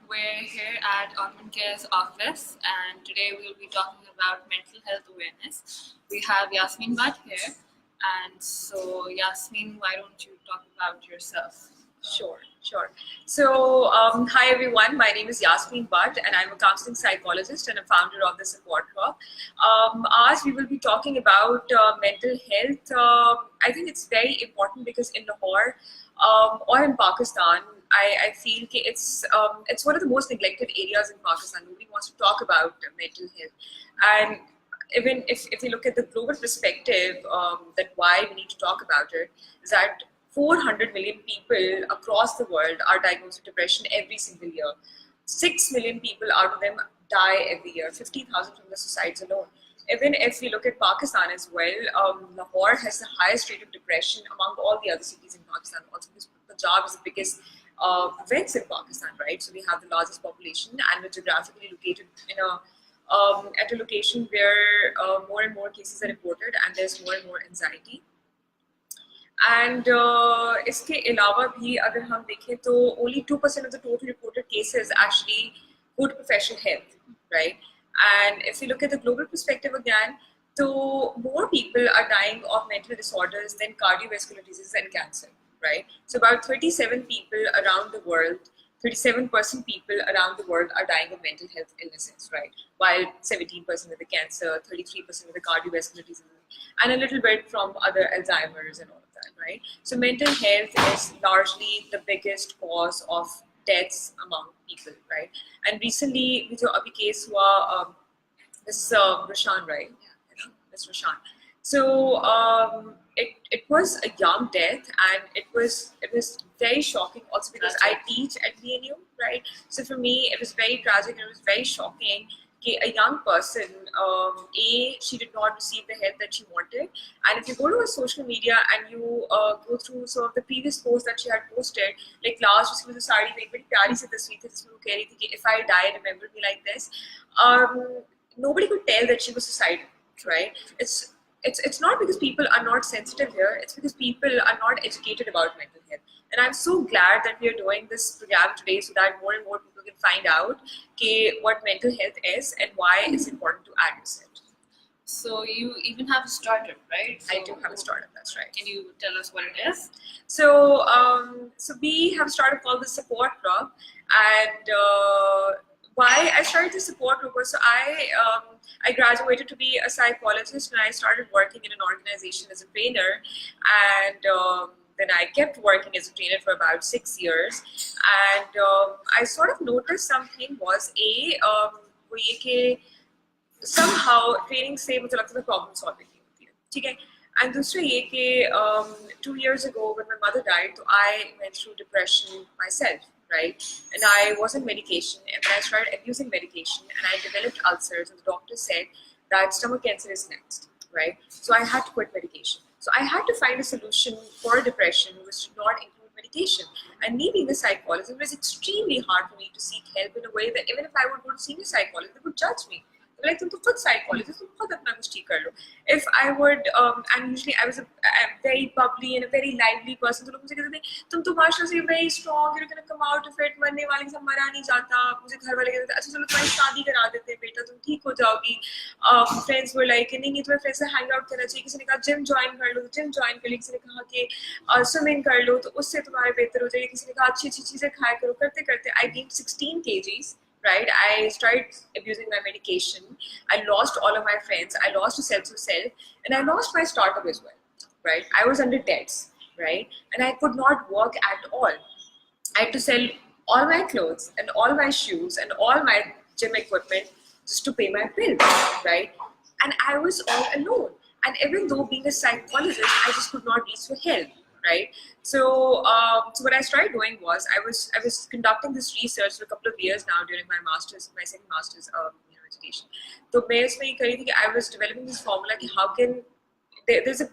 We're here at AugmentCare's office, and today we'll be talking about mental health awareness. We have Yasmin Butt here, and so Yasmin, why don't you talk about yourself? Sure. So, hi everyone. My name is Yasmin Butt, and I'm a counseling psychologist and a founder of the Support Club. As we will be talking about mental health, I think it's very important because in Lahore or in Pakistan, I feel that it's one of the most neglected areas in Pakistan. Nobody wants to talk about mental health, and even if you look at the global perspective, that why we need to talk about it is that 400 million people across the world are diagnosed with depression every single year. 6 million people out of them die every year, 50,000 from the suicides alone. Even if we look at Pakistan as well, Lahore has the highest rate of depression among all the other cities in Pakistan. Also, because Punjab is the biggest province in Pakistan, right? So we have the largest population, and we're geographically located in at a location where more and more cases are reported, and there's more and more anxiety. And इसके अलावा भी अगर हम देखें तो only 2% of the total reported cases actually good professional health, right? And if you look at the global perspective again, so more people are dying of mental disorders than cardiovascular diseases and cancer, right? So about 37 people around the world, 37% people around the world are dying of mental health illnesses, right? While 17% of the cancer, 33% of the cardiovascular diseases, and a little bit from other Alzheimer's and all of that, right? So mental health is largely the biggest cause of deaths among people, right? And recently, जो अभी case हुआ, this Rashan, right? Yeah, this Rashan. So it was a young death, and it was very shocking also because I teach at BNU, right? So for me, it was very tragic and it was very shocking. A young person, she did not receive the help that she wanted. And if you go to her social media and you go through some of the previous posts that she had posted, like last, उसकी मुझे साड़ी में एक बड़ी प्यारी सी तस्वीर थी जिसमें वो कह रही थी कि if I die, remember me like this. Nobody could tell that she was suicidal, right? It's not because people are not sensitive here, it's because people are not educated about mental health. And I'm so glad that we are doing this program today so that more and more people can find out what mental health is and why it's important to address it. So you even have a startup, right? I do have a startup, that's right. Can you tell us what it is? So, so we have a startup called the Support Club, and why I started the Support Group was, so I graduated to be a psychologist, and I started working in an organization as a trainer, and then I kept working as a trainer for about 6 years, and I sort of noticed something was वो ये कि somehow training से मुझे लगता है problem solving नहीं होती है, ठीक है? And दूसरा ये कि 2 years ago when my mother died, so I went through depression myself, right? And I was on medication, and then I started abusing medication, and I developed ulcers, and the doctor said that stomach cancer is next, right? So I had to quit medication. So I had to find a solution for depression which did not include medication. And me being a psychologist, it was extremely hard for me to seek help in a way that even if I would go to see a psychologist, they would judge me. They were like, तुम तो खुद psychologist, तुम खुद अपना कुछ ठीक कर लो. If I would, and usually I was a very bubbly and a very lively person, तो लोग मुझे कहते थे, तुम तो माशाल्लाह से very strong, you're gonna come out of it, मरने वाले के साथ मरा नहीं जाता. मुझे घर वाले कहते थे, अच्छा चलो तुम्हारी शादी करा देते हैं बेटा, तुम ठीक हो जाओगी. Friends were like, नहीं तुम्हें friends से hang out करना चाहिए. किसी ने कहा gym join कर लो, तो gym join कर ली. किसी ने कहा कि swimming कर लो, तो उससे तुम्हारे बेहतर हो जाएगी. किसी ने कहा अच्छी चीजें खाया करो. करते करते I gained 16 kgs. Right, I started abusing my medication. I lost all of my friends. I lost a sense of self, and I lost my startup as well. Right, I was under debts. Right, and I could not work at all. I had to sell all my clothes and all my shoes and all my gym equipment just to pay my bills. Right, and I was all alone. And even though being a psychologist, I just could not reach for help. Right, so so what I started doing was I was conducting this research for a couple of years now during my second master's education. So basically, I was developing this formula कि how can there's a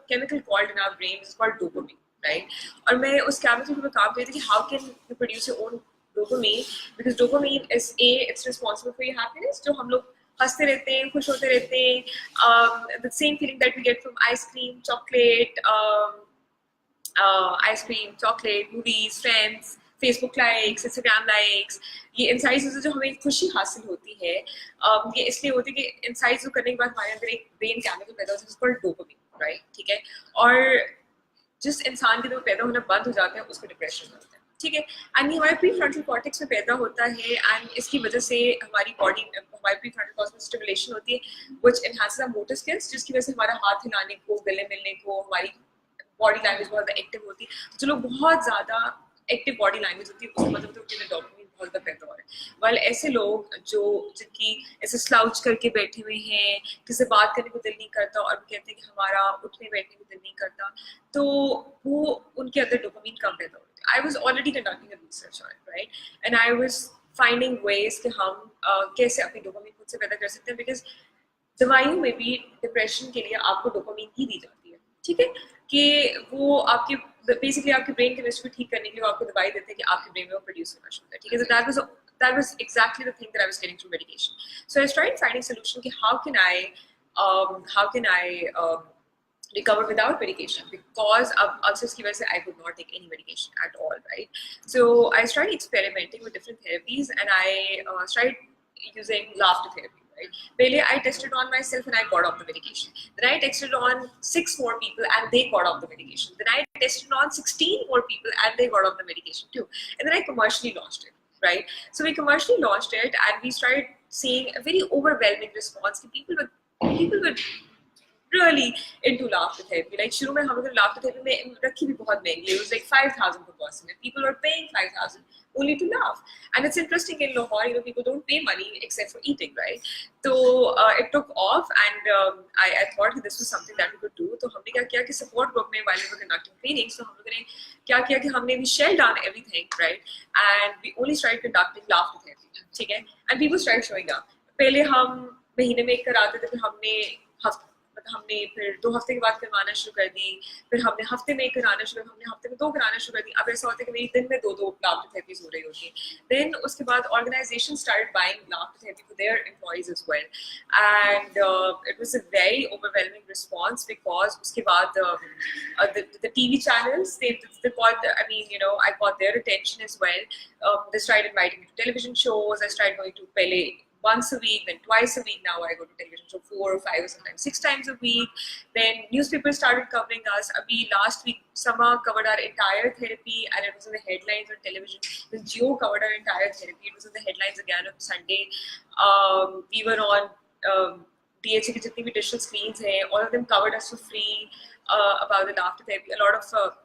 chemical called in our brain, it's called dopamine, right? और मैं उस chemical पे काम कर रही थी कि how can you produce your own dopamine, because dopamine is it's responsible for your happiness. जो हम लोग हंसते रहते हैं, खुश होते रहते हैं, the same feeling that we get from ice cream, chocolate, movies, friends, Facebook likes, Instagram likes, ये इनसाइट्स से जो हमें खुशी हासिल होती है, ये इसलिए होती है कि इनसाइट्स को करने के बाद हमारे अंदर एक ब्रेन केमिकल पैदा होता है जिसको डोपामिन, राइट, ठीक है। और जिस इंसान के जो पैदा होना बंद हो जाता है उसको डिप्रेशन होता है, ठीक है। एंड ये हमारे प्री फ्रंटल कॉर्टेक्स में पैदा होता है एंड इसकी वजह से हमारी बॉडी, हमारी प्री फ्रंटल कॉर्टेक्स में स्टिमुलेशन होती है which enhances our motor skills, जिसकी वजह से हमारा हाथ हिलाने को, गले मिलने को, हमारी बॉडी लैंग्वेज बहुत ज़्यादा एक्टिव होती है। जो लोग बहुत ज़्यादा एक्टिव बॉडी लैंग्वेज होती है उसका मतलब होता है उनके डोपामिन बहुत ज़्यादा पैदा हो रहा है। वाल ऐसे लोग जो जिनकी ऐसे स्लाउच करके बैठे हुए हैं, किसी बात करने को दिल नहीं करता और कहते हैं कि हमारा उठने बैठने को दिल नहीं करता, तो वो उनके अंदर डोपामिन कम पैदा होता है। I was already conducting a research on it, right, and I was finding veg कि हम कैसे अपनी डोपामिन खुद से पैदा कर सकते हैं, बिकॉज दवाइयों में भी डिप्रेशन के लिए आपको डोपामिन ही दी जाती है, ठीक है, कि वो आपके बेसिकली आपके ब्रेन केमिस्ट्री को ठीक करने के लिए आपको दवाई देते हैं कि आपके ब्रेन में वो प्रोड्यूस होना शुरू है, ठीक है। So that was exactly the thing that I was getting through medication. So I started finding solution कि how can I recover without medication, because अब अक्सर की वजह से I could not take any medication at all, right? So I started experimenting with different therapies and I started using laughter therapy. Right? Pele, I tested on myself and I got off the medication. Then I tested on 6 more people and they got off the medication. Then I tested on 16 more people and they got off the medication too. And then I commercially launched it, right? So we commercially launched it and we started seeing a very overwhelming response. People were really into laughter therapy. Like शुरू में हम लोग laughter therapy में रखी भी बहुत महंगी. It was like 5,000 per person. And people were paying 5,000 only to laugh. And it's interesting in Lahore, you know, people don't pay money except for eating, right? So it took off, and I thought that this was something that we could do. तो हमने क्या किया कि support group में while we were conducting trainings, तो हम लोगों ने क्या किया कि हमने we shelled down everything, right? And we only started conducting laughter therapy, ठीक है? And people started showing up. पहले हम महीने में एक कराते थे, फिर हमने फिर 2 हफ्ते के बाद करवाना शुरू कर दी, फिर हमने हफ्ते में कराना शुरू, हमने हफ्ते में 2 कराना शुरू कर दी। अब ऐसा होता है कि मेरी दिन में 2 laughter therapies हो रही होती हैं। देन उसके बाद organization started buying laughter therapy for their employees as well, and it was a very overwhelming response because उसके बाद the TV channels they got, I mean, you know, I got their attention as well. They started inviting me to television shows. I started going to Pele once a week, then twice a week. Now I go to television show 4 or 5 or sometimes 6 times a week. Then newspapers started covering us. Abhi last week Sama covered our entire therapy and it was in the headlines on television. Then Geo covered our entire therapy. It was in the headlines again on Sunday. We were on DHA की जितनी भी digital screens हैं, all of them covered us for free about the laughter therapy. A lot of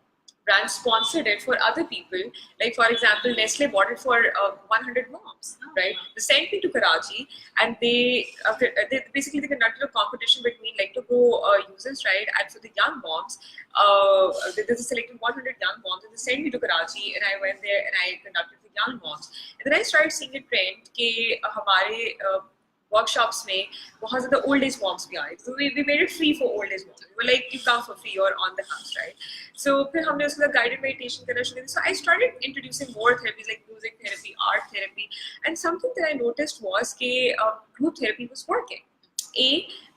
brands sponsored it for other people. Like for example, Nestle bought it for 100 moms, right? They sent me to Karachi, and they basically they conducted a competition between like to go users, right? And for the young moms, they selected 100 young moms, and they sent me to Karachi, and I went there and I conducted for young moms. And then I started seeing a trend कि हमारे workshops में बहुत ज़्यादा old age moms भी आए, so we made it free for old age moms. We were like, you come for free or on the house, right? So फिर हमने उसके बाद guided meditation करना शुरू किया. So I started introducing more therapies like music therapy, art therapy, and something that I noticed was कि group therapy was working.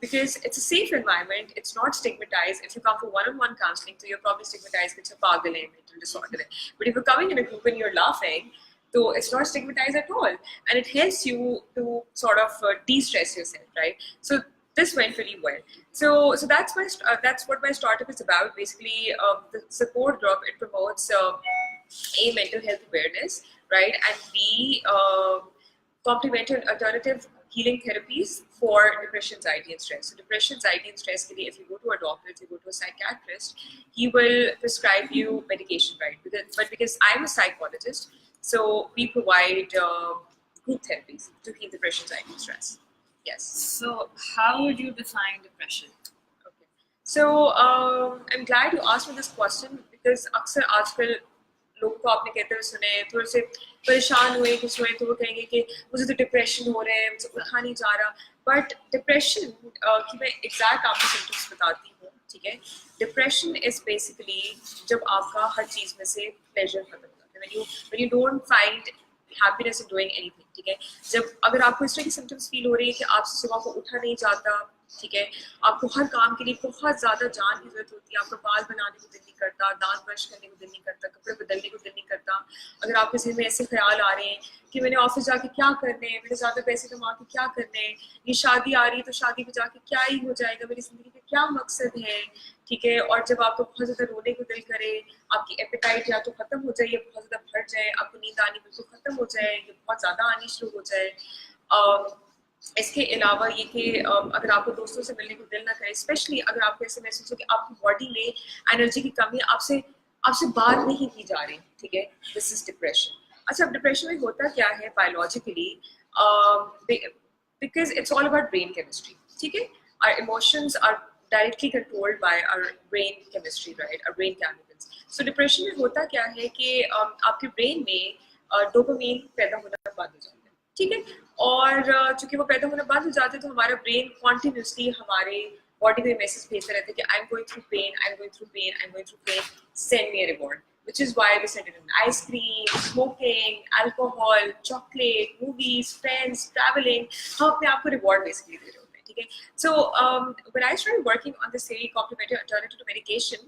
Because it's a safe environment, it's not stigmatized. If you come for one-on-one counseling, so you're probably stigmatized कि अच्छा पागल है, mental disorder है. But if you're coming in a group and you're laughing, so it's not stigmatized at all, and it helps you to sort of de-stress yourself, right? So this went really well. So that's what my startup is about. Basically, the support group, it promotes A, mental health awareness, right, and B, complementary and alternative healing therapies for depression, anxiety, and stress. So depression, anxiety, and stress, if you go to a doctor, if you go to a psychiatrist, he will prescribe you medication, right? But because I'm a psychologist, so we provide group therapies to heal depression, anxiety, and stress. Yes. So how would you define depression? Okay. So I'm glad you asked me this question because अक्सर आजकल लोग को आपने कहते हुए सुने, थोड़े से परेशान हुए कि सुने तो वो कहेंगे कि मुझे तो डिप्रेशन हो रहा है, मुझे उठा नहीं जा रहा. बट डिप्रेशन की मैं एग्जैक्ट आपको सिम्टम्स बताती हूँ, ठीक है. डिप्रेशन इज बेसिकली जब आपका हर चीज में से प्लेजर खत्म हो जाता है, when you don't find happiness in doing anything, ठीक है. जब अगर आपको इस तरह की सिम्टम्स फील हो रही है कि आप सुबह को उठा नहीं जाता, ठीक है। आपको हर काम के लिए बहुत ज़्यादा जान की जरूरत होती है, आपका बाल बनाने को दिल नहीं करता, दांत ब्रश करने को दिल नहीं करता, कपड़े बदलने को दिल नहीं करता। अगर आपके सिर में ऐसे ख्याल आ रहे हैं कि मैंने ऑफिस जाके क्या करने हैं, मैंने ज़्यादा पैसे कमा के क्या करने हैं, ये शादी आ रही है तो शादी में जाके क्या ही हो जाएगा, मेरी ज़िंदगी का क्या मकसद है, ठीक है। और जब आपको बहुत ज़्यादा रोने को दिल करे, आपकी एपेटाइट या तो ख़त्म हो जाए या बहुत ज़्यादा बढ़ जाए, आपको नींद आनी बिल्कुल ख़त्म हो जाए या बहुत ज़्यादा आनी शुरू हो जाए। इसके अलावा ये कि अगर आपको दोस्तों से मिलने को दिल ना करे, स्पेशली अगर आपको ऐसे महसूस हो कि आपकी बॉडी में एनर्जी की कमी, आपसे आपसे बात नहीं की जा रही, ठीक है, दिस इज डिप्रेशन। अच्छा, अब डिप्रेशन में होता क्या है biologically, because it's all about brain chemistry, ठीक है। Our emotions are directly controlled by our brain chemistry, right, our brain chemicals. So depression में होता क्या है कि आपके ब्रेन में डोपामीन पैदा होना बंद हो जाता है, ठीक है। और चूंकि वो पैदा होना बंद हो जाते हैं तो हमारा ब्रेन कॉन्टिन्यूसली हमारे बॉडी में मैसेज भेजते रहते हैं कि I am going through pain, I am going through pain, I am going through pain, send me a reward, which is why we send it in ice cream, smoking, alcohol, chocolate, movies, friends, traveling. हम अपने आप को reward basically they रहे होते हैं, ठीक है। So when I started working on this theory, complementary and alternative medication,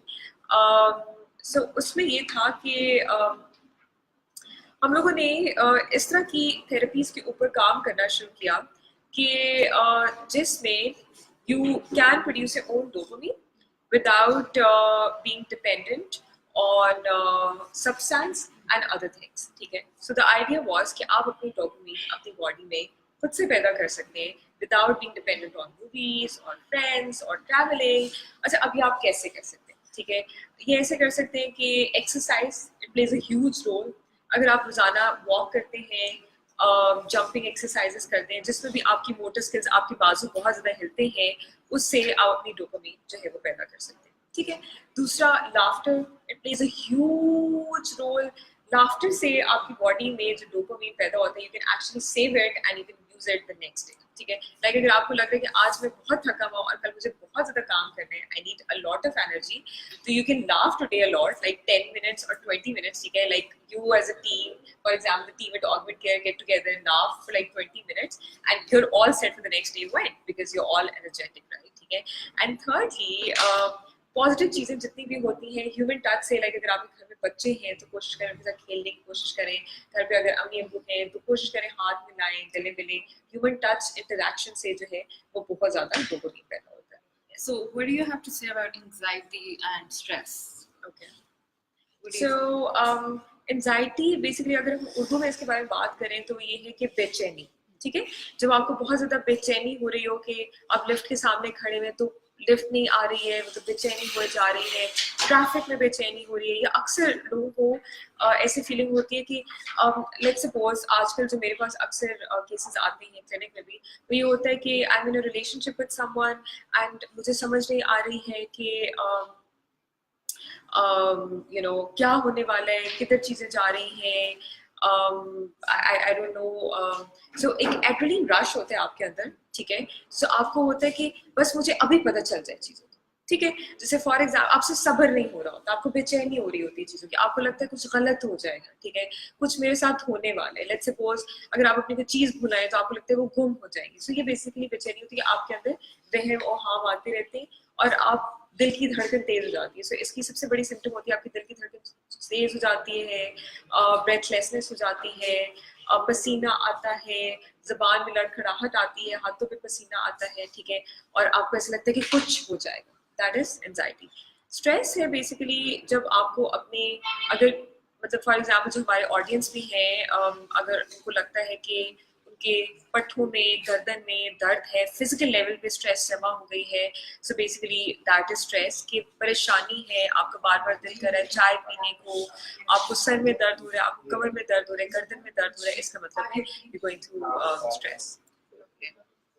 so उसमें ये था कि हम लोगों ने इस तरह की थेरेपीज के ऊपर काम करना शुरू किया कि जिसमें you can produce your own dopamine without being dependent on substance and other things, ठीक है। सो द आइडिया वाज कि आप अपनी डोपामीन अपनी बॉडी में खुद से पैदा कर सकते हैं without being dependent on movies और फ्रेंड्स और ट्रैवलिंग। अच्छा, अभी आप कैसे कर सकते हैं, ठीक है। ये ऐसे कर सकते हैं कि exercise, it plays a huge role. अगर आप रोजाना वॉक करते हैं, जंपिंग एक्सरसाइजेस करते हैं जिसमें भी आपकी मोटर स्किल्स, आपके बाजू बहुत ज़्यादा हिलते हैं, उससे आप अपनी डोपामीन जो है वो पैदा कर सकते हैं, ठीक है। दूसरा, laughter, it plays a huge role. Laughter से आपकी बॉडी में जो डोपामीन पैदा होता है, you can actually save it and you can use it the next day, ठीक है। लाइक अगर आपको लग रहा है कि आज मैं बहुत थका हुआ और कल मुझे बहुत ज़्यादा काम करना है, I need a lot of energy, तो you can laugh today a lot, like 10 minutes or 20 minutes, ठीक है। Like you as a team, for example, the team at AugmentCare get together and laugh for like 20 minutes and you're all set for the next day when, because you're all energetic, right, ठीक है। And thirdly, positive चीज़ें जितनी भी होती हैं human touch से, like अगर आपके घर में बच्चे हैं तो कोशिश करें उनके साथ खेलने की कोशिश करें, घर पे अगर अम्मी अब्बू हैं तो कोशिश करें हाथ मिलाएं, गले मिलें। ह्यूमन टच इंटरेक्शन से जो है वो बहुत ज़्यादा डोपामीन पैदा होता है। So what do you have to say about anxiety and stress? Okay. So anxiety basically अगर हम उर्दू में इसके बारे में बात करें तो ये है कि बेचैनी, ठीक है। जब आपको बहुत ज़्यादा बेचैनी हो रही हो कि आप लिफ्ट के सामने खड़े हुए तो लिफ्ट नहीं आ रही है, मतलब बेचैनी हो जा रही है, ट्रैफिक में बेचैनी हो रही है, या अक्सर लोगों को ऐसी फीलिंग होती है कि लेट्स सपोज आजकल जो मेरे पास अक्सर केसेस आते हैं क्लिनिक में भी, तो ये होता है कि I M in a relationship with someone and मुझे समझ नहीं आ रही है कि you know क्या होने वाला है, किधर चीज़ें जा रही हैं, I don't know। so एक एड्रेनलिन रश होता है आपके अंदर, ठीक है। so आपको होता है कि बस मुझे अभी पता चल जाए चीज़ों की, ठीक है। जैसे फॉर एग्जाम्पल आपसे सब्र नहीं हो रहा होता, आपको बेचैनी हो रही होती है चीज़ों की, आपको लगता है कुछ गलत हो जाएगा, ठीक है, कुछ मेरे साथ होने वाला है। लेट्स सपोज अगर आप अपनी कोई चीज़ भुलाएं तो आपको लगता है वो गुम हो जाएगी। सो ये बेसिकली बेचैनी होती है, आपके अंदर वहम और हाम आते रहते हैं और आप दिल की धड़कन तेज हो जाती है। सो इसकी सबसे बड़ी सिम्टम होती है आपकी दिल की धड़कन तेज हो जाती है, ब्रेथलेसनेस हो जाती है, पसीना आता है, जबान में लड़खड़ाहट आती है, हाथों पे पसीना आता है, ठीक है, और आपको ऐसा लगता है कि कुछ हो जाएगा। That is anxiety. स्ट्रेस है बेसिकली जब आपको अपने, अगर मतलब फॉर एग्जाम्पल जो हमारे ऑडियंस भी हैं, अगर उनको लगता है कि उनके पट्ठों में, गर्दन में दर्द है, फिजिकल लेवल पे स्ट्रेस जमा हो गई है, so basically that is stress. की परेशानी है, आपका बार बार दिल कर रहा है चाय पीने को, आपको सर में दर्द हो रहा है, आपको कमर में दर्द हो रहा है, गर्दन में दर्द हो रहा है, इसका मतलब है you going through stress. Okay.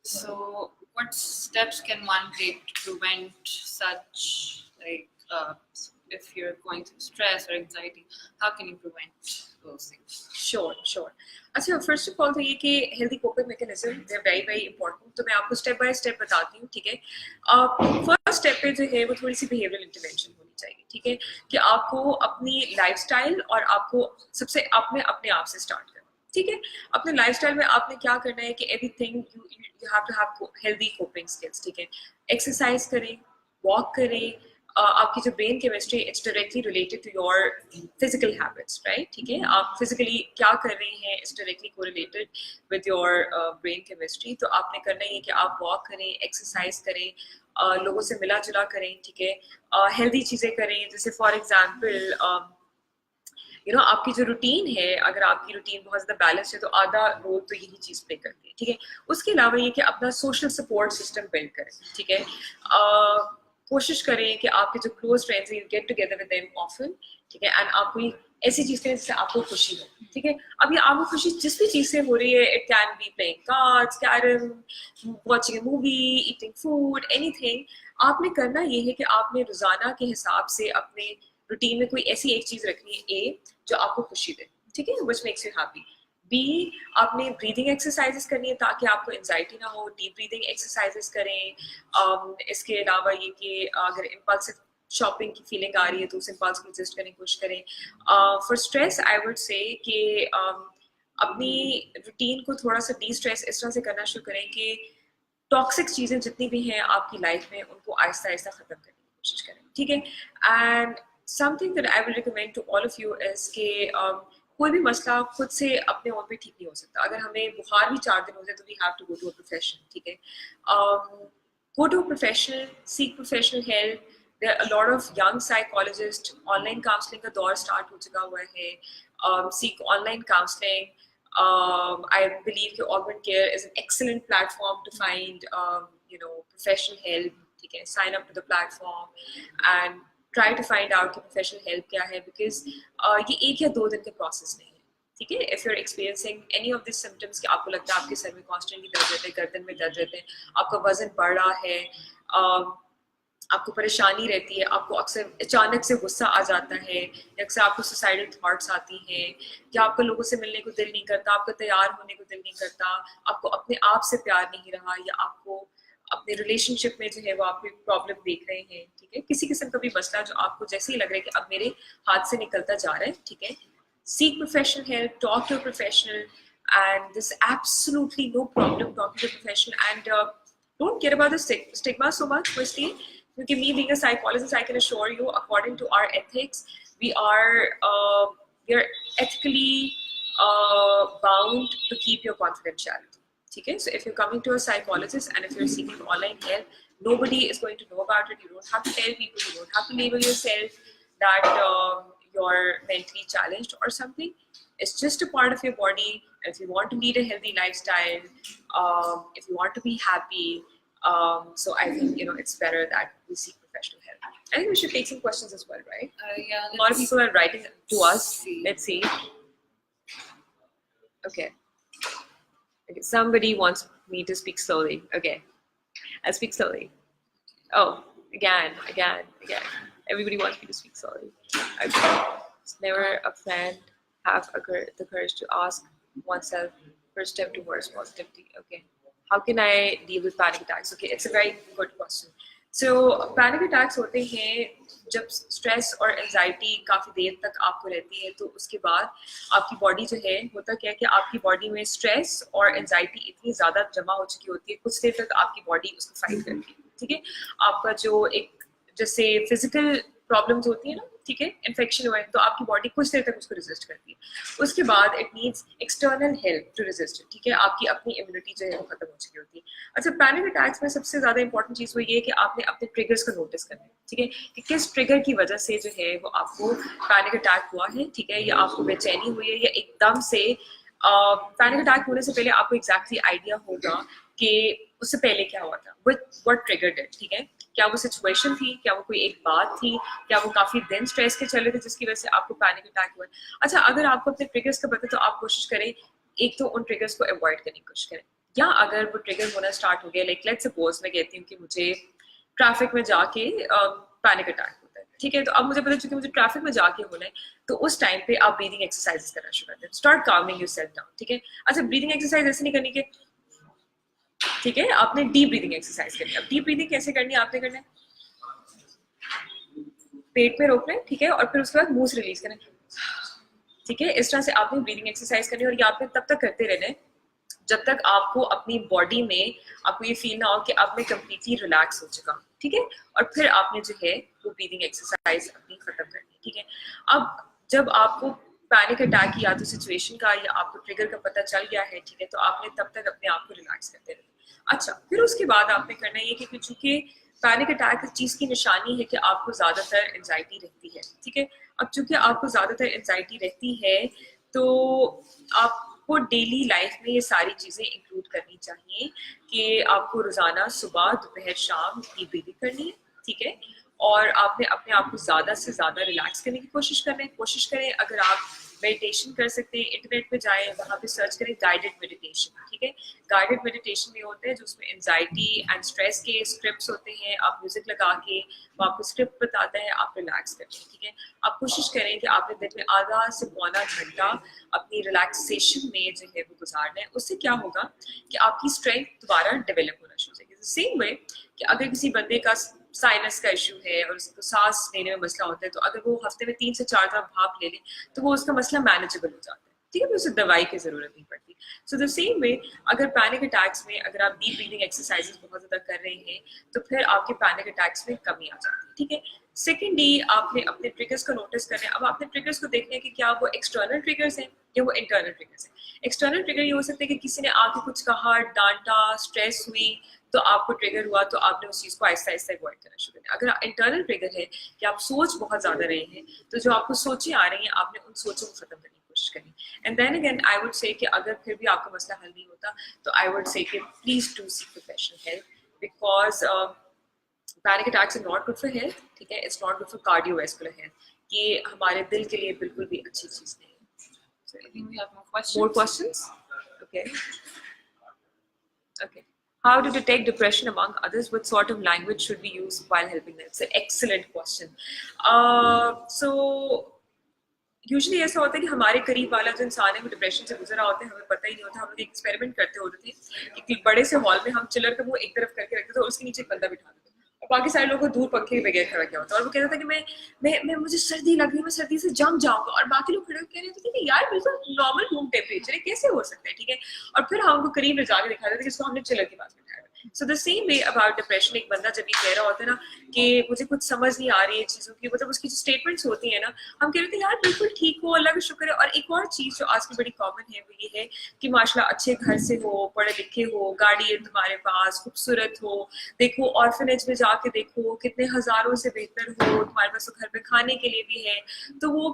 So what steps can one take to prevent such, if you're going through stress or anxiety, how can you prevent those things? Sure. अच्छा, फर्स्ट ऑफ ऑल तो ये कि healthy coping mechanism they are very very important. तो मैं आपको step by step बताती हूँ, ठीक है। फर्स्ट स्टेप पे जो है वो थोड़ी सी बिहेवियरल इंटरवेंशन होनी चाहिए, ठीक है, कि आपको अपनी लाइफस्टाइल और आपको सबसे अपने आप से स्टार्ट करना, ठीक है। अपने लाइफस्टाइल में आपने क्या करना है कि everything you have to have healthy coping skills, ठीक है। एक्सरसाइज करें, वॉक करें, आपकी जो brain chemistry it's directly related to your physical habits, right, ठीक है। आप फिजिकली क्या कर रहे हैं it's directly correlated with your brain chemistry. तो आपने करना ही है कि आप वॉक करें, एक्सरसाइज करें, लोगों से मिला जुला करें, ठीक है। हेल्दी चीज़ें करें, जैसे फॉर एग्जाम्पल आपकी जो रूटीन है, अगर आपकी रूटीन बहुत ज़्यादा बैलेंस है तो आधा रोल तो यही चीज़ प्ले करती है, ठीक है। उसके अलावा ये कि अपना सोशल सपोर्ट सिस्टम बिल्ड करें, ठीक है। कोशिश करें कि आपके जो क्लोज फ्रेंड्स हैं, get together with them often, ठीक है। एंड आप कोई ऐसी चीज़ करें जिससे आपको खुशी हो, ठीक है। अब ये आपको खुशी जिस भी चीज़ से हो रही है, it can be playing cards, carrom, watching A movie, eating food, anything. आपने करना ये है कि आपने रोजाना के हिसाब से अपने रूटीन में कोई ऐसी एक चीज़ रखनी है, ए, जो आपको खुशी दे, ठीक है, which makes you happy. B, आपने ब्रीदिंग एक्सरसाइजेस करनी है ताकि आपको एंजाइटी ना हो, डीप ब्रीदिंग एक्सरसाइजेस करें। इसके अलावा ये कि अगर इम्पल्सिव शॉपिंग की फीलिंग आ रही है तो उस इम्पल्स को रेजिस्ट करने की कोशिश करें। For stress I would say कि अपनी रूटीन को थोड़ा सा डी स्ट्रेस इस तरह से करना शुरू करें कि टॉक्सिक चीज़ें जितनी भी हैं आपकी लाइफ में उनको आहिस्ता आहिस्ता ख़त्म करने की कोशिश करें, ठीक है। And something that I will recommend to all of you is के कोई भी मसला खुद से अपने ओन पे ठीक नहीं हो सकता। अगर हमें बुखार भी 4 दिन हो जाए तो we have to go to a professional, ठीक है। Go to a professional, seek professional help. There are a lot of young psychologist, online counselling का दौर स्टार्ट हो चुका हुआ है। Seek online counselling. I believe that AugmentCare is an excellent platform to find, professional help. Okay, sign up to the platform and try to find out कि professional help क्या है, because ये 1 या 2 दिन का process नहीं है, ठीक है। If you're experiencing any of these symptoms कि आपको लगता है आपके सर में constantly दर्द रहते हैं, गर्दन में दर्द रहते हैं, आपका वजन बढ़ रहा है, आपको परेशानी रहती है, आपको अक्सर अचानक से गुस्सा आ जाता है, या अक्सर आपको सुसाइडल थॉट्स आती हैं, या आपको लोगों से मिलने को दिल नहीं करता, आपको तैयार होने को दिल नहीं करता, आपको अपने आप से प्यार नहीं रहा, या आपको अपने रिलेशनशिप में जो है वो आप प्रॉब्लम देख रहे हैं, ठीक है। किसी किस्म का भी मसला जो आपको जैसे ही लग रहा है कि अब मेरे हाथ से निकलता जा रहा है, ठीक है, seek professional help, talk to a professional, and there's absolutely no problem talking to a professional. And don't care about the stigma so much, firstly, because me being a psychologist, I can assure you, according to our ethics, we are ethically bound to keep your confidentiality. Okay? So if you're coming to a psychologist and if you're seeking online help, nobody is going to know about it. You don't have to tell people, you don't have to label yourself that you're mentally challenged or something. It's just a part of your body. If you want to lead a healthy lifestyle, if you want to be happy, so I think it's better that we seek professional help. I think we should take some questions as well, right? Yeah. A lot of people are writing to us. Let's see. Okay. Somebody wants me to speak slowly. Okay, I'll speak slowly. Oh, again. Everybody wants me to speak slowly. Okay. It's never a friend have the courage to ask oneself first step towards positivity. Okay. How can I deal with panic attacks? Okay, it's a very good question. So panic attacks होते हैं जब stress और anxiety काफ़ी देर तक आपको रहती है, तो उसके बाद आपकी बॉडी जो है, होता क्या है कि आपकी बॉडी में स्ट्रेस और एंजाइटी इतनी ज़्यादा जमा हो चुकी होती है, कुछ देर तक आपकी बॉडी उसको फाइट करती है, ठीक है। आपका जो एक जैसे फिजिकल प्रॉब्लम्स होती है ना, ठीक है, इन्फेक्शन हुआ है तो आपकी बॉडी कुछ देर तक उसको रेजिस्ट करती है, उसके बाद it needs external help to resist, ठीक है। आपकी अपनी इम्यूनिटी जो है वो खत्म हो चुकी होती है। अच्छा, पैनिक अटैक्स में सबसे ज़्यादा इंपॉर्टेंट चीज़ वो ये है कि आपने अपने ट्रिगर्स को नोटिस करना है, ठीक है, कि किस ट्रिगर की वजह से जो है वो आपको पैनिक अटैक हुआ है, ठीक है, या आपको बेचैनी हुई है, या एकदम से पैनिक अटैक होने से पहले आपको एग्जैक्टली आइडिया होगा कि उससे पहले क्या हुआ था, व्हाट ट्रिगर्ड इट, ठीक है। क्या वो सिचुएशन थी, क्या वो कोई एक बात थी, क्या वो काफ़ी दिन स्ट्रेस के चल रहे थे जिसकी वजह से आपको पैनिक अटैक हुआ। अच्छा, अगर आपको अपने ट्रिगर्स का पता है तो आप कोशिश करें एक तो उन ट्रिगर्स को अवॉइड करने की कोशिश करें, या अगर वो ट्रिगर होना स्टार्ट हो गया, लाइक लेट्स सपोज मैं कहती हूँ कि मुझे ट्रैफिक में जाके पैनिक अटैक होता है, ठीक है, तो अब मुझे पता चुका मुझे ट्रैफिक में जाके होना है, तो उस टाइम पे आप ब्रीदिंग एक्सरसाइजेस करना शुरू कर दें, स्टार्ट कामिंग योरसेल्फ डाउन, ठीक है। अच्छा, ब्रीदिंग एक्सरसाइज ऐसे नहीं करनी कि, ठीक है, आपने डीप ब्रीदिंग एक्सरसाइज करनी है। अब डीप ब्रीदिंग कैसे करनी है, आपने करना है पेट में रोकना है, ठीक है, और फिर उसके बाद मुंह से रिलीज करना है, ठीक है। इस तरह से आपने ब्रीदिंग एक्सरसाइज करनी है और ये आपने तब तक करते रहना है जब तक आपको अपनी बॉडी में आपको ये फील ना हो कि अब मैं कंप्लीटली रिलैक्स हो चुका हूँ, ठीक है। और फिर आपने जो है वो ब्रीदिंग एक्सरसाइज अपनी खत्म करनी है, ठीक है। अब जब आपको पैनिक अटैक की या तो सिचुएशन का या आपको ट्रिगर का पता चल गया है, ठीक है, तो आपने तब तक अपने आप को रिलैक्स करते रहना। अच्छा, फिर उसके बाद आपने करना है कि चूंकि पैनिक अटैक इस चीज की निशानी है कि आपको ज्यादातर एंजाइटी रहती है, ठीक है। अब चूंकि आपको ज्यादातर एंजाइटी रहती है तो आपको डेली लाइफ में ये सारी चीजें इंक्लूड करनी चाहिए कि आपको रोजाना सुबह दोपहर शाम डीप ब्रीदिंग करनी है, ठीक है। और आपने अपने आप को ज्यादा से ज्यादा रिलैक्स करने की कोशिश करें। अगर आप मेडिटेशन कर सकते हैं, इंटरनेट पे जाएं, वहां पे सर्च करें गाइडेड मेडिटेशन, ठीक है। गाइडेड मेडिटेशन में होते हैं जो उसमें एंजाइटी एंड स्ट्रेस के स्क्रिप्ट्स होते हैं, आप म्यूजिक लगा के वो आपको स्क्रिप्ट बताता है, आप रिलैक्स करते हैं, ठीक है। आप कोशिश करें कि आपने दिन में आधा से पौना घंटा अपनी रिलैक्सेशन में जो है वो गुजारना है। उससे क्या होगा कि आपकी स्ट्रेंथ दोबारा डेवलप होना शुरू हो जाएगी। सेम वे कि अगर किसी बंदे का साइनस का इशू है और उसको सांस लेने में मसला होता है, तो अगर वो हफ्ते में 3 से 4 दफा भाप ले ले तो वो उसका मसला मैनेजेबल हो जाता है, ठीक है, तो उसे दवाई की जरूरत नहीं पड़ती। सो द सेम वे अगर पैनिक अटैक्स में अगर आप डीप ब्रीदिंग एक्सरसाइजेस बहुत ज्यादा कर रहे हैं तो फिर आपके पैनिक अटैक्स में कमी आ जाती है, ठीक है। सेकेंडली आपने अपने ट्रिगर्स को नोटिस करना है। अब आपने ट्रिगर्स को देखना है कि क्या वो एक्सटर्नल ट्रिगर्स हैं या वो इंटरनल ट्रिगर्स हैं। एक्सटर्नल ट्रिगर ये हो सकते हैं कि किसी ने आके कुछ कहा, डांटा, स्ट्रेस हुई तो आपको ट्रिगर हुआ, तो आपने उस चीज को आहिस्ता आहिस्ता अवॉइड करना शुरू करना। अगर इंटरनल ट्रिगर है कि आप सोच बहुत ज्यादा रहे हैं, तो जो आपको सोचें आ रही हैं आपने उन सोचों को खत्म करने की कोशिश करनी। And then again I would say कि अगर फिर भी आपका मसला हल नहीं होता तो आई वुड से कि please do seek professional help, because panic attacks are not good for health, ठीक है। It's not good for cardiovascular health, कि हमारे दिल के लिए बिल्कुल भी अच्छी चीज नहीं है। I think we have more questions. More questions? Okay. Okay. How to detect depression among others? What sort of language should we use while helping them? It's an excellent question. So usually ऐसा होता है कि हमारे करीब वाला जो इंसान है वो डिप्रेशन से गुजरा होता है, हमें पता ही नहीं होता। हम लोग एक्सपेरिमेंट करते होते थे कि बड़े से हॉल में हम चिलर का मुंह एक तरफ करके रखते थे और उसके नीचे एक बंदा बिठा देते और बाकी सारे लोगों को दूर पंखे के बगैर खड़ा किया होता और वो कहता था कि मैं मुझे सर्दी लग रही है, मैं सर्दी से जम जाऊंगा, और बाकी लोग खड़े कह रहे थे कि यार बिल्कुल नॉर्मल रूम टेम्परेचर है, कैसे हो सकता है, ठीक है। और फिर हम उनको करीब ले जाके दिखा देते कि इसको हमने चिलर के पास बिठाया। So the same way about depression, एक बंदा जब ये कह रहा होता है ना कि मुझे कुछ समझ नहीं आ रही है चीज़ों की, मतलब उसकी जो स्टेटमेंट्स होती है ना, हम कह रहे थे यार बिल्कुल ठीक हो, अल्लाह का शुक्र है। और एक और चीज़ जो आजकल बड़ी कॉमन है वो ये है कि माशाल्लाह अच्छे घर से हो, पढ़े लिखे हो, गाड़ी है तुम्हारे पास, खूबसूरत हो, देखो ऑर्फनेज में जाके देखो कितने हज़ारों से बेहतर हो, तुम्हारे पास तो घर पे खाने के लिए भी है। तो वो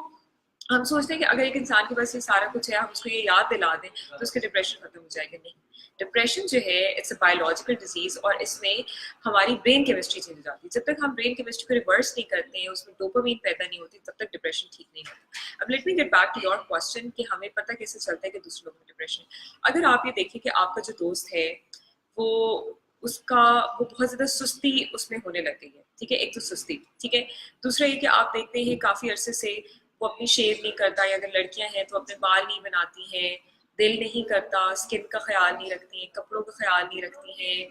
हम सोचते हैं कि अगर एक इंसान के पास ये सारा कुछ है, हम उसको ये याद दिला दें तो उसके डिप्रेशन खत्म हो जाएगा। नहीं, डिप्रेशन जो है इट्स अ बायोलॉजिकल डिजीज और इसमें हमारी ब्रेन केमिस्ट्री चेंज हो जाती है। जब तक हम ब्रेन केमिस्ट्री को रिवर्स नहीं करते हैं, उसमें डोपामीन पैदा नहीं होती, तब तक डिप्रेशन ठीक नहीं होता। अब let me get back to your question कि हमें पता कैसे चलता है कि दूसरे लोगों में डिप्रेशन है। अगर आप ये देखिए कि आपका जो दोस्त है वो वो बहुत ज्यादा सुस्ती उसमें होने लग गई है, ठीक है, एक तो सुस्ती, ठीक है। दूसरा ये कि आप देखते हैं काफी अरसे से वो अपनी शेव नहीं करता, या अगर लड़कियां हैं तो अपने बाल नहीं बनाती हैं, दिल नहीं करता, स्किन का ख्याल नहीं रखती हैं, कपड़ों का ख्याल नहीं रखती हैं,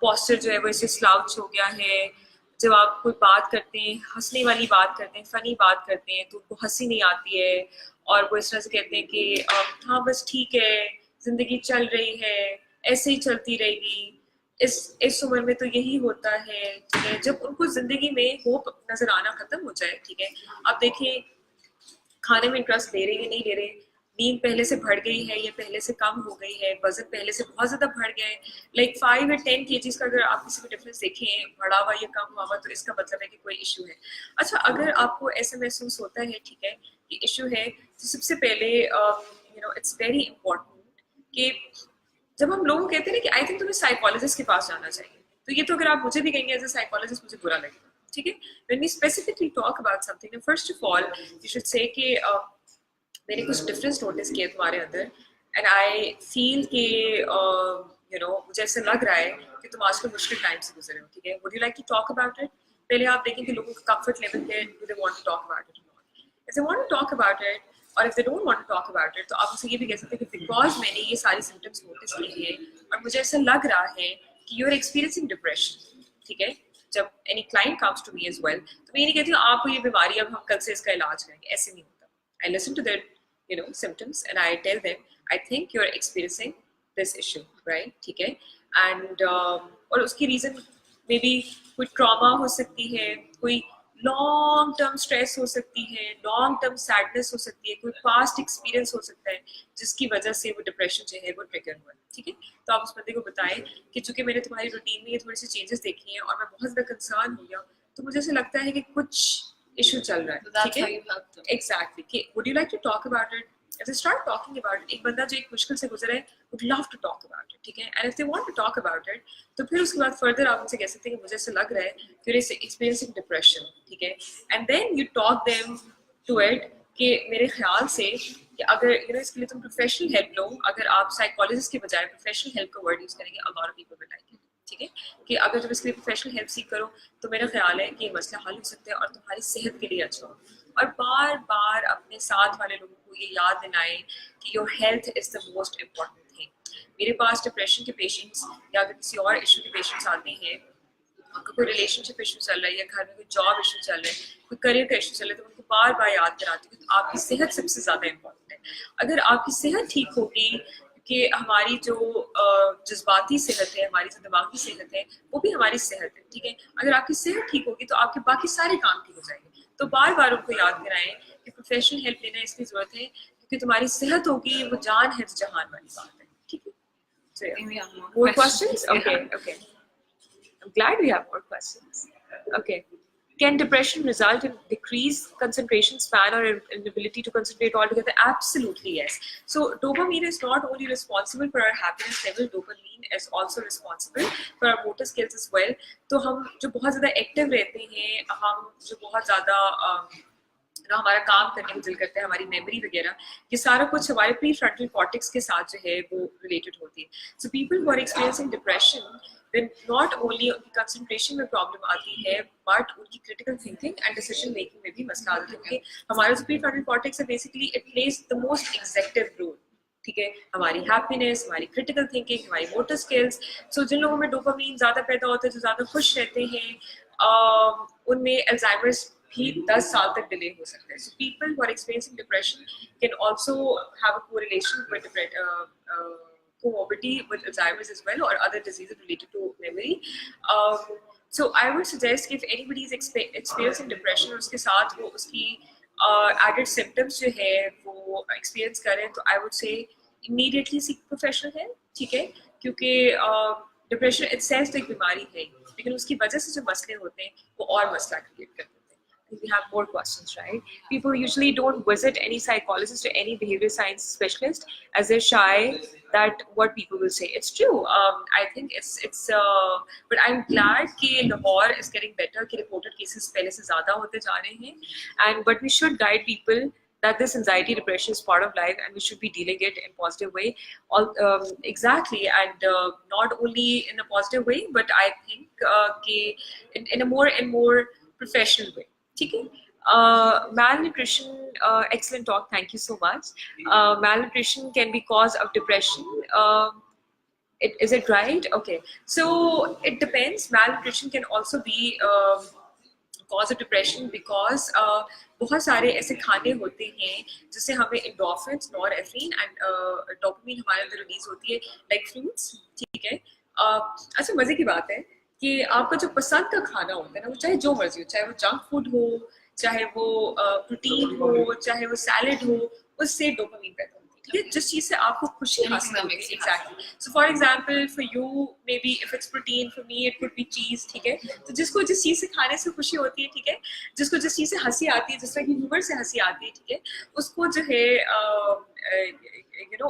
पोस्चर जो है वो ऐसे स्लाउच हो गया है। जब आप कोई बात करते हैं, हंसने वाली बात करते हैं, फनी बात करते हैं, तो उनको हंसी नहीं आती है और वो इस तरह से कहते हैं कि हाँ बस ठीक है, जिंदगी चल रही है, ऐसे ही चलती रहेगी। इस उम्र में तो यही होता है, ठीक है। जब उनको जिंदगी में होप नजर आना खत्म हो जाए, ठीक है, आप देखिए खाने में इंटरेस्ट ले रहे हैं नहीं ले रहे, नींद पहले से बढ़ गई है या पहले से कम हो गई है, वजन पहले से बहुत ज्यादा बढ़ गया है, लाइक 5 या 10 kgs का अगर आप किसी को डिफरेंस देखें, बढ़ा हुआ या कम हुआ, तो इसका मतलब है कि कोई इशू है। अच्छा, अगर आपको ऐसा महसूस होता है, ठीक है, कि इशू है, तो सबसे पहले इट्स वेरी इंपॉर्टेंट कि जब हम लोगों को कहते हैं ना कि आई थिंक तुम्हें साइकोलॉजिस्ट के पास जाना चाहिए, तो ये तो अगर आप मुझे भी कहेंगे एज अ साइकोलॉजिस्ट मुझे बुरा लगेगा, ठीक है। When we specifically talk about something, first of all you should say कि मैंने कुछ डिफरेंस नोटिस किए तुम्हारे अंदर एंड आई फील कि मुझे ऐसा लग रहा है कि तुम आजकल मुश्किल टाइम से गुजरे हो, ठीक है। Would you like to talk about it? पहले आप देखें कि लोगों का कंफर्ट लेवल पे do they want to talk about it, if they want to talk about it, और if they don't want to talk about it तो आप उसे ये भी कह सकते हैं कि बिकॉज मैंने ये सारी सिम्टम्स नोटिस किए हैं और मुझे ऐसा लग रहा है कि यू आर एक्सपीरियंसिंग डिप्रेशन, ठीक है। जब any client comes to me as well, तो मैं ये नहीं कहती हूँ आपको ये बीमारी अब हम कल से इसका इलाज करेंगे, ऐसे नहीं होता। I listen to their symptoms and I tell them, I think you're experiencing this issue, right? ठीक है? And और उसकी reason maybe कोई trauma हो सकती है, कोई लॉन्ग टर्म स्ट्रेस हो सकती है, लॉन्ग टर्म सैडनेस हो सकती है, कोई पास्ट एक्सपीरियंस हो सकता है जिसकी वजह से वो डिप्रेशन जो है वो ट्रिगर हुआ है, ठीक है? तो आप उस बंदे को बताएं कि चूंकि मैंने तुम्हारी रूटीन में ये थोड़ी सी चेंजेस देखी हैं और मैं बहुत ज़्यादा कंसर्न हो गया, तो मुझे ऐसा लगता है कि कुछ इशू चल रहा है, ठीक है? एग्जैक्टली कि would you like to talk about it? If they start talking about it, एक बंदा जो एक मुश्किल से गुजरा है would love to talk about it, ठीक है? And if they want to talk about it, तो फिर उसके बाद further आप उनसे कह सकते हैं कि मुझे ऐसा लग रहा है कि you're experiencing depression, ठीक है? And then you talk them to it कि मेरे ख्याल से कि अगर इसके लिए तुम प्रोफेशनल हेल्प लो, अगर आप साइकोलॉजिस्ट के बजाय प्रोफेशनल हेल्प का वर्ड यूज करेंगे, a lot of people will like it, ठीक है? कि अगर तुम इसके लिए प्रोफेशनल हेल्प सीख करो तो मेरा ख्याल है कि ये मसला हल हो सकता है और तुम्हारी सेहत के लिए अच्छा हो। और बार बार अपने साथ वाले लोगों को ये याद दिलाएं कि your health is the most important thing. मेरे पास डिप्रेशन के पेशेंट्स या अगर किसी और इशू के पेशेंट्स आते हैं, आपका कोई रिलेशनशिप इशू चल रहा है या घर में कोई जॉब इशू चल रहा है, कोई करियर का इशू चल रहा है, तो उनको बार बार याद कराती हूँ कि आपकी सेहत सबसे ज़्यादा इम्पोर्टेंट है। अगर आपकी सेहत ठीक होगी, कि हमारी जो जज्बाती सेहत है, हमारी जो दिमागी सेहत है, वो भी हमारी सेहत है, ठीक है? अगर आपकी सेहत ठीक होगी तो आपके बाकी सारे काम ठीक हो जाएंगे। तो बार बार उनको याद कराएं कि प्रोफेशनल हेल्प लेना इसकी जरूरत है, क्योंकि तुम्हारी सेहत होगी वो जान है तो जहान वाली बात है, ठीक है? So yeah. More questions? Okay, okay. I'm glad we have more questions. Okay. Can depression result in decreased concentration span or inability to concentrate altogether? Absolutely yes. So dopamine is not only responsible for our happiness level, dopamine is also responsible for our motor skills as well. तो हम जो बहुत ज़्यादा active रहते हैं, हम जो बहुत ज़्यादा हमारा काम करने को दिल करता है, हमारी मेमोरी वगैरह, ये सारा कुछ हमारे प्री फ्रंटल कॉर्टेक्स के साथ जो है वो रिलेटेड होती है। So people who are experiencing depression, then not only उनकी कंसंट्रेशन में प्रॉब्लम आती है, बट उनकी critical thinking and decision making में भी मसला आता है, क्योंकि हमारा जो प्री फ्रंटल कॉर्टेक्स है basically it plays the most executive role, ठीक है? हमारी हैप्पीनेस, हमारी क्रिटिकल थिंकिंग, हमारी मोटर स्किल्स। सो जिन लोगों में डोपामीन ज़्यादा पैदा होता है, जो ज़्यादा खुश रहते हैं, उनमें अल्जाइमर्स भी 10 साल तक डिले हो सकता है। So people who are experiencing depression can also have a correlation with comorbidity with Alzheimer's as well or other diseases related to memory. So I would suggest if anybody is experiencing depression और उसके साथ वो उसकी added symptoms जो है वो experience करें, तो I would say immediately seek professional help, ठीक है? क्योंकि depression itself तो एक बीमारी है, लेकिन उसकी वजह से जो मसले होते हैं वो और मसला क्रिएट करते हैं। We have more questions, right? People usually don't visit any psychologist or any behavior science specialist as they're shy that what people will say. It's true. I think it's but I'm glad कि Lahore is getting better, कि reported cases पहले से ज़्यादा होते जा रहे हैं, and but we should guide people that this anxiety, depression is part of life and we should be dealing it in positive way. Exactly, and not only in a positive way, but I think कि in a more and more professional way. ठीक है? Malnutrition, excellent talk, thank you so much. Malnutrition can be cause of depression. Is it right? Okay, so it depends. Malnutrition can also be cause of depression because बहुत सारे ऐसे खाने होते हैं जिससे हमें endorphins, norepinephrine and dopamine हमारे अंदर रिलीज होती है, like fruits, ठीक है? अच्छा, मजे की बात है कि आपका जो पसंद का खाना होता है ना, वो चाहे जो मर्जी हो, चाहे वो जंक फूड हो, चाहे वो प्रोटीन हो, चाहे वो सैलेड हो, उससे डोपामीन पैदा होती है, ठीक है? जिस चीज से आपको खुशी हासिल होती है। Exactly. So for example for you may be if it's protein, for me it could be चीज, ठीक है? तो जिसको जिस चीज से खाने से खुशी होती है, ठीक है, जिसको जिस चीज से हंसी आती है, जिस तरह की ह्यूमर से हंसी आती है, ठीक है, उसको जो है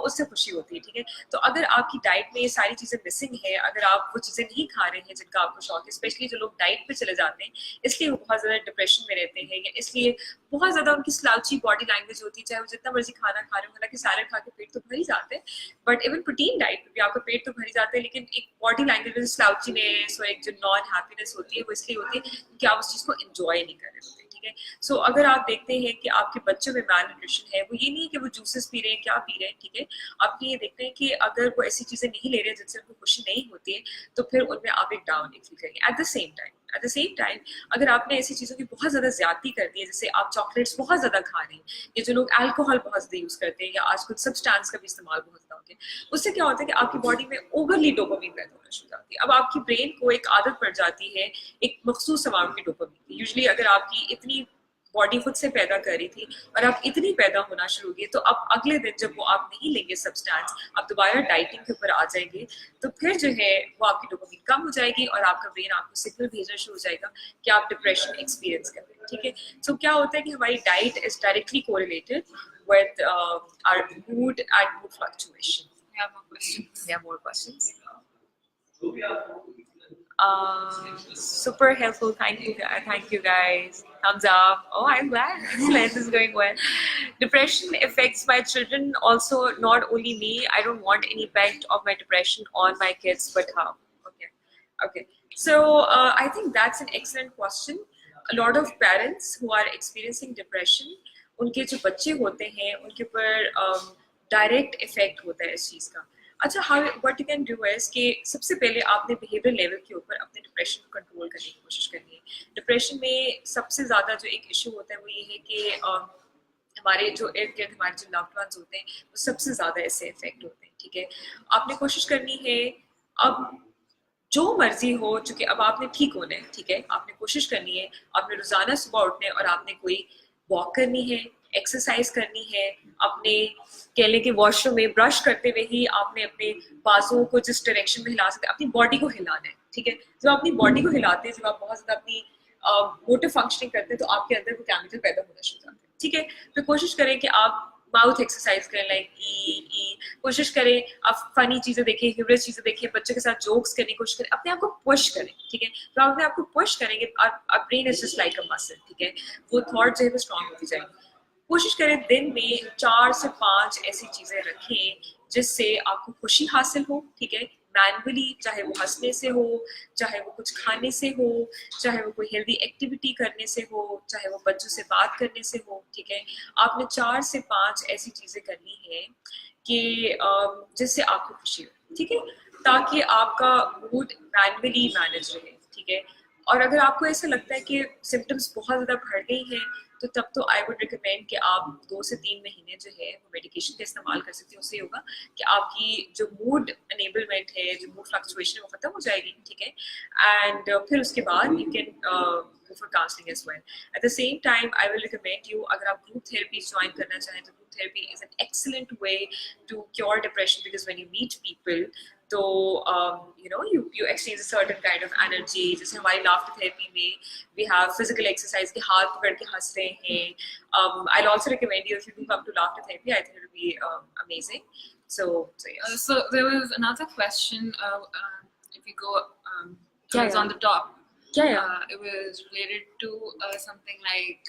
उससे खुशी होती है, ठीक है? तो अगर आपकी डाइट में ये सारी चीजें मिसिंग है, अगर आप वो चीजें नहीं खा रहे हैं जिनका आपको शौक है, स्पेशली जो लोग डाइट पे चले जाते हैं इसलिए वो बहुत ज्यादा डिप्रेशन में रहते हैं, या इसलिए बहुत ज्यादा उनकी स्लाउची बॉडी लैंग्वेज होती है, चाहे वो जितना मर्जी खाना खा रहे हो, हालांकि सैलेड खा के पेट तो भर ही जाते हैं, बट इवन प्रोटीन डाइट में भी आपका पेट तो भर ही जाता है, लेकिन एक बॉडी लैंग्वेज में स्लाउचीनेस और एक जो नॉन हैप्पीनेस होती है वो इसलिए होती है कि आप उस चीज को एंजॉय नहीं कर रहे होते, ठीक है? सो अगर आप देखते हैं कि आपके बच्चों में मैल न्यूट्रिशन है, वो ये नहीं है कि वो जूसेस पी रहे हैं, क्या पी रहे हैं, ठीक है? आप ये देखते हैं कि अगर वो ऐसी चीजें नहीं ले रहे हैं जिनसे उनको खुशी नहीं होती है, तो फिर उनमें आप एक डाउन फील करेंगे। At the same time at the same time अगर आपने ऐसी चीज़ों की बहुत ज़्यादा ज्यादती कर दी है, जैसे आप चॉकलेट्स बहुत ज़्यादा खा रहे हैं, या जो लोग अल्कोहल बहुत ज़्यादा यूज़ करते हैं, या आज कुछ सब्सटेंस का भी इस्तेमाल बहुत ज़्यादा हो गया, उससे क्या होता है कि आपकी बॉडी में ओवरली डोपामिन पैदा होना शुरू हो जाती है। अब आपकी ब्रेन को एक आदत पड़ जाती है एक मखसूस अमाउंट की डोपामिन की। यूजली अगर आपकी इतनी बॉडी खुद से पैदा कर रही थी और आप इतनी पैदा होना शुरू हो गई, तो अब अगले दिन जब वो आप नहीं लेंगे सब्सटेंस, आप दोबारा डाइटिंग के ऊपर आ जाएंगे, तो फिर जो है वो आपकी डोपामिन कम हो जाएगी और आपका ब्रेन आपको सिग्नल भेजना शुरू हो जाएगा कि आप डिप्रेशन एक्सपीरियंस कर रहे हैं। ठीक है, सो क्या होता है कि हमारी diet is directly correlated with our mood and mood fluctuation. We have more questions. We have more questions. Super helpful. Thank you guys. Thumbs up. Oh, I'm glad. Excellent. This is going well. Depression affects my children also, not only me. I don't want any effect of my depression on my kids, but how? Okay. So I think that's an excellent question. A lot of parents who are experiencing depression, उनके जो बच्चे होते हैं उनके ऊपर direct effect होता है इस चीज़ का. अच्छा, how what you can do is कि सबसे पहले आपने बिहेवियर लेवल के ऊपर अपने डिप्रेशन को कंट्रोल करने की कोशिश करनी है. डिप्रेशन में सबसे ज़्यादा जो एक इशू होता है वो ये है कि हमारे जो इर्द गिर्द हमारे जो लव्ड वंस होते हैं वो सबसे ज़्यादा इससे इफेक्ट होते हैं. ठीक है, आपने कोशिश करनी है अब जो मर्जी हो, चूंकि अब आपने ठीक होना है. ठीक है, आपने कोशिश करनी है, आपने रोजाना सुबह उठने और आपने कोई वॉक करनी है, एक्सरसाइज करनी है, अपने कह लें कि वॉशरूम में ब्रश करते हुए ही आपने अपने बाजुओं को जिस डायरेक्शन में हिला सकते हैं अपनी बॉडी को हिलाना है. ठीक है, जब आप अपनी बॉडी को हिलाते हैं, जब आप बहुत ज्यादा अपनी मोटिव फंक्शनिंग करते हैं, तो आपके अंदर वो केमिकल पैदा होना शुरू हो जाते हैं. ठीक है, तो कोशिश करें कि आप माउथ एक्सरसाइज करें, लाइक ई. कोशिश करें आप फनी चीजें देखें, ह्यूमरस चीजें देखें, बच्चों के साथ जोक्स करने की कोशिश करें, अपने आप को पुश करें. ठीक है, तो आप अपने आप को पुश करेंगे, brain is just like a muscle. ठीक है, वो थॉट जो है वो स्ट्रॉन्ग होती जाएगी. कोशिश करें दिन में 4 से 5 ऐसी चीजें रखें जिससे आपको खुशी हासिल हो. ठीक है, मैनुअली, चाहे वो हंसने से हो, चाहे वो कुछ खाने से हो, चाहे वो कोई हेल्दी एक्टिविटी करने से हो, चाहे वो बच्चों से बात करने से हो. ठीक है, आपने 4 से 5 ऐसी चीजें करनी है कि जिससे आपको खुशी हो. ठीक है, ताकि आपका मूड मैनुअली मैनेज रहे. ठीक है, और अगर आपको ऐसा लगता है कि सिम्टम्स बहुत ज़्यादा बढ़ गई हैं, तो तब तो आई वुड रिकमेंड कि आप 2 से 3 महीने जो है वो मेडिकेशन का इस्तेमाल कर सकते हैं. उससे होगा कि आपकी जो मूड अनेबलमेंट है, जो मूड फ्लक्चुएशन है, वो खत्म हो जाएगी. ठीक है, एंड फिर उसके बाद you can go for counseling as well. At the same time, I will recommend you, अगर आप group therapy join करना चाहें, तो group therapy is an excellent way to cure depression, because when you meet people, तो you exchange a certain kind of energy. जैसे हमारी laughter therapy में we have physical exercise के हाथ पकड़ के हंस रहे हैं. I'll also recommend you, if you do come to laughter therapy, I think it will be amazing. So yes. So there was another question. If you go, it was on the top. It was related to something like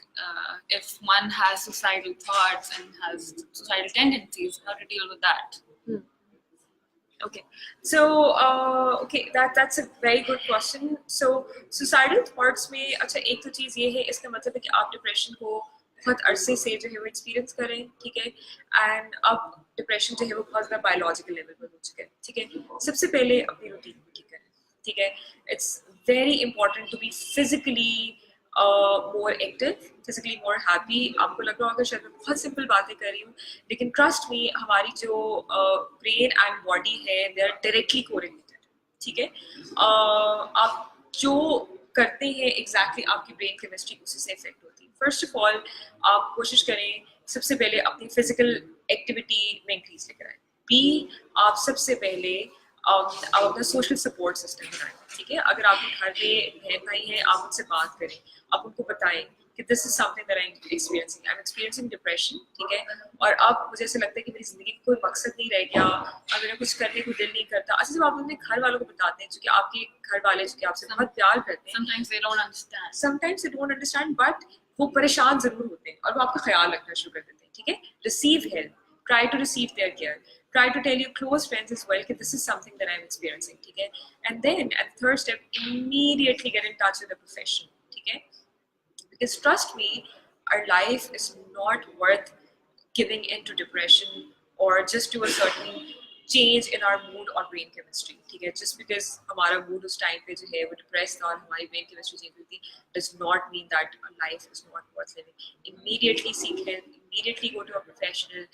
if one has suicidal thoughts and has suicidal tendencies, how to deal with that. Okay, so that's a very good question. So suicidal thoughts में अच्छा एक तो चीज़ ये है, इसका मतलब है कि आप डिप्रेशन को बहुत अरसे से जो है वो एक्सपीरियंस कर रहे हैं. ठीक है, एंड अब डिप्रेशन जो है वो बहुत ज़्यादा बायोलॉजिकल लेवल पर हो चुका है. ठीक है, सबसे पहले अपनी रूटीन को ठीक करें. ठीक है, it's very important to be physically more active, physically more happy. आपको लग रहा होगा शायद मैं बहुत सिंपल बातें कर रही हूँ, लेकिन ट्रस्ट मी, हमारी जो ब्रेन एंड बॉडी है दे आर डायरेक्टली कोरिलेटेड. ठीक है, आप जो करते हैं एग्जैक्टली आपकी ब्रेन केमिस्ट्री उसी से इफेक्ट होती है. फर्स्ट ऑफ ऑल आप कोशिश करें सबसे पहले अपनी फिजिकल एक्टिविटी में इंक्रीज लेकर आए. बी, आप सबसे पहले आप अपना सोशल सपोर्ट सिस्टम बनाएं. ठीक है, अगर आपके घर में बहन भाई हैं, आप उनसे बात करें, आप उनको बताएं कि this is something that I am experiencing depression. ठीक है, और अब मुझे ऐसा लगता है कि मेरी जिंदगी का कोई मकसद नहीं रह गया, अब मेरा कुछ करने को दिल नहीं करता. अच्छा, जब आप अपने घर वालों को बताते हैं, क्योंकि आपके घर वाले जो कि आपसे बहुत प्यार करते हैं, sometimes they don't understand, but वो परेशान जरूर होते हैं और वो आपका ख्याल रखना शुरू कर देते हैं. ठीक है, receive help, try to receive their care, try to tell your close friends as well that this is something that I'm experiencing. ठीक है, and then at the third step, immediately get in touch with a professional. ठीक है, because trust me, our life is not worth giving into depression or just to a certain change in our mood और brain chemistry, ठीक है। Just because हमारा मूड उस time पे जो है वो डिप्रेस था और हमारी ब्रेन केमिस्ट्री चेंज हुई थी, does not mean that life is not worth living. Immediately seek help, immediately go to a professional.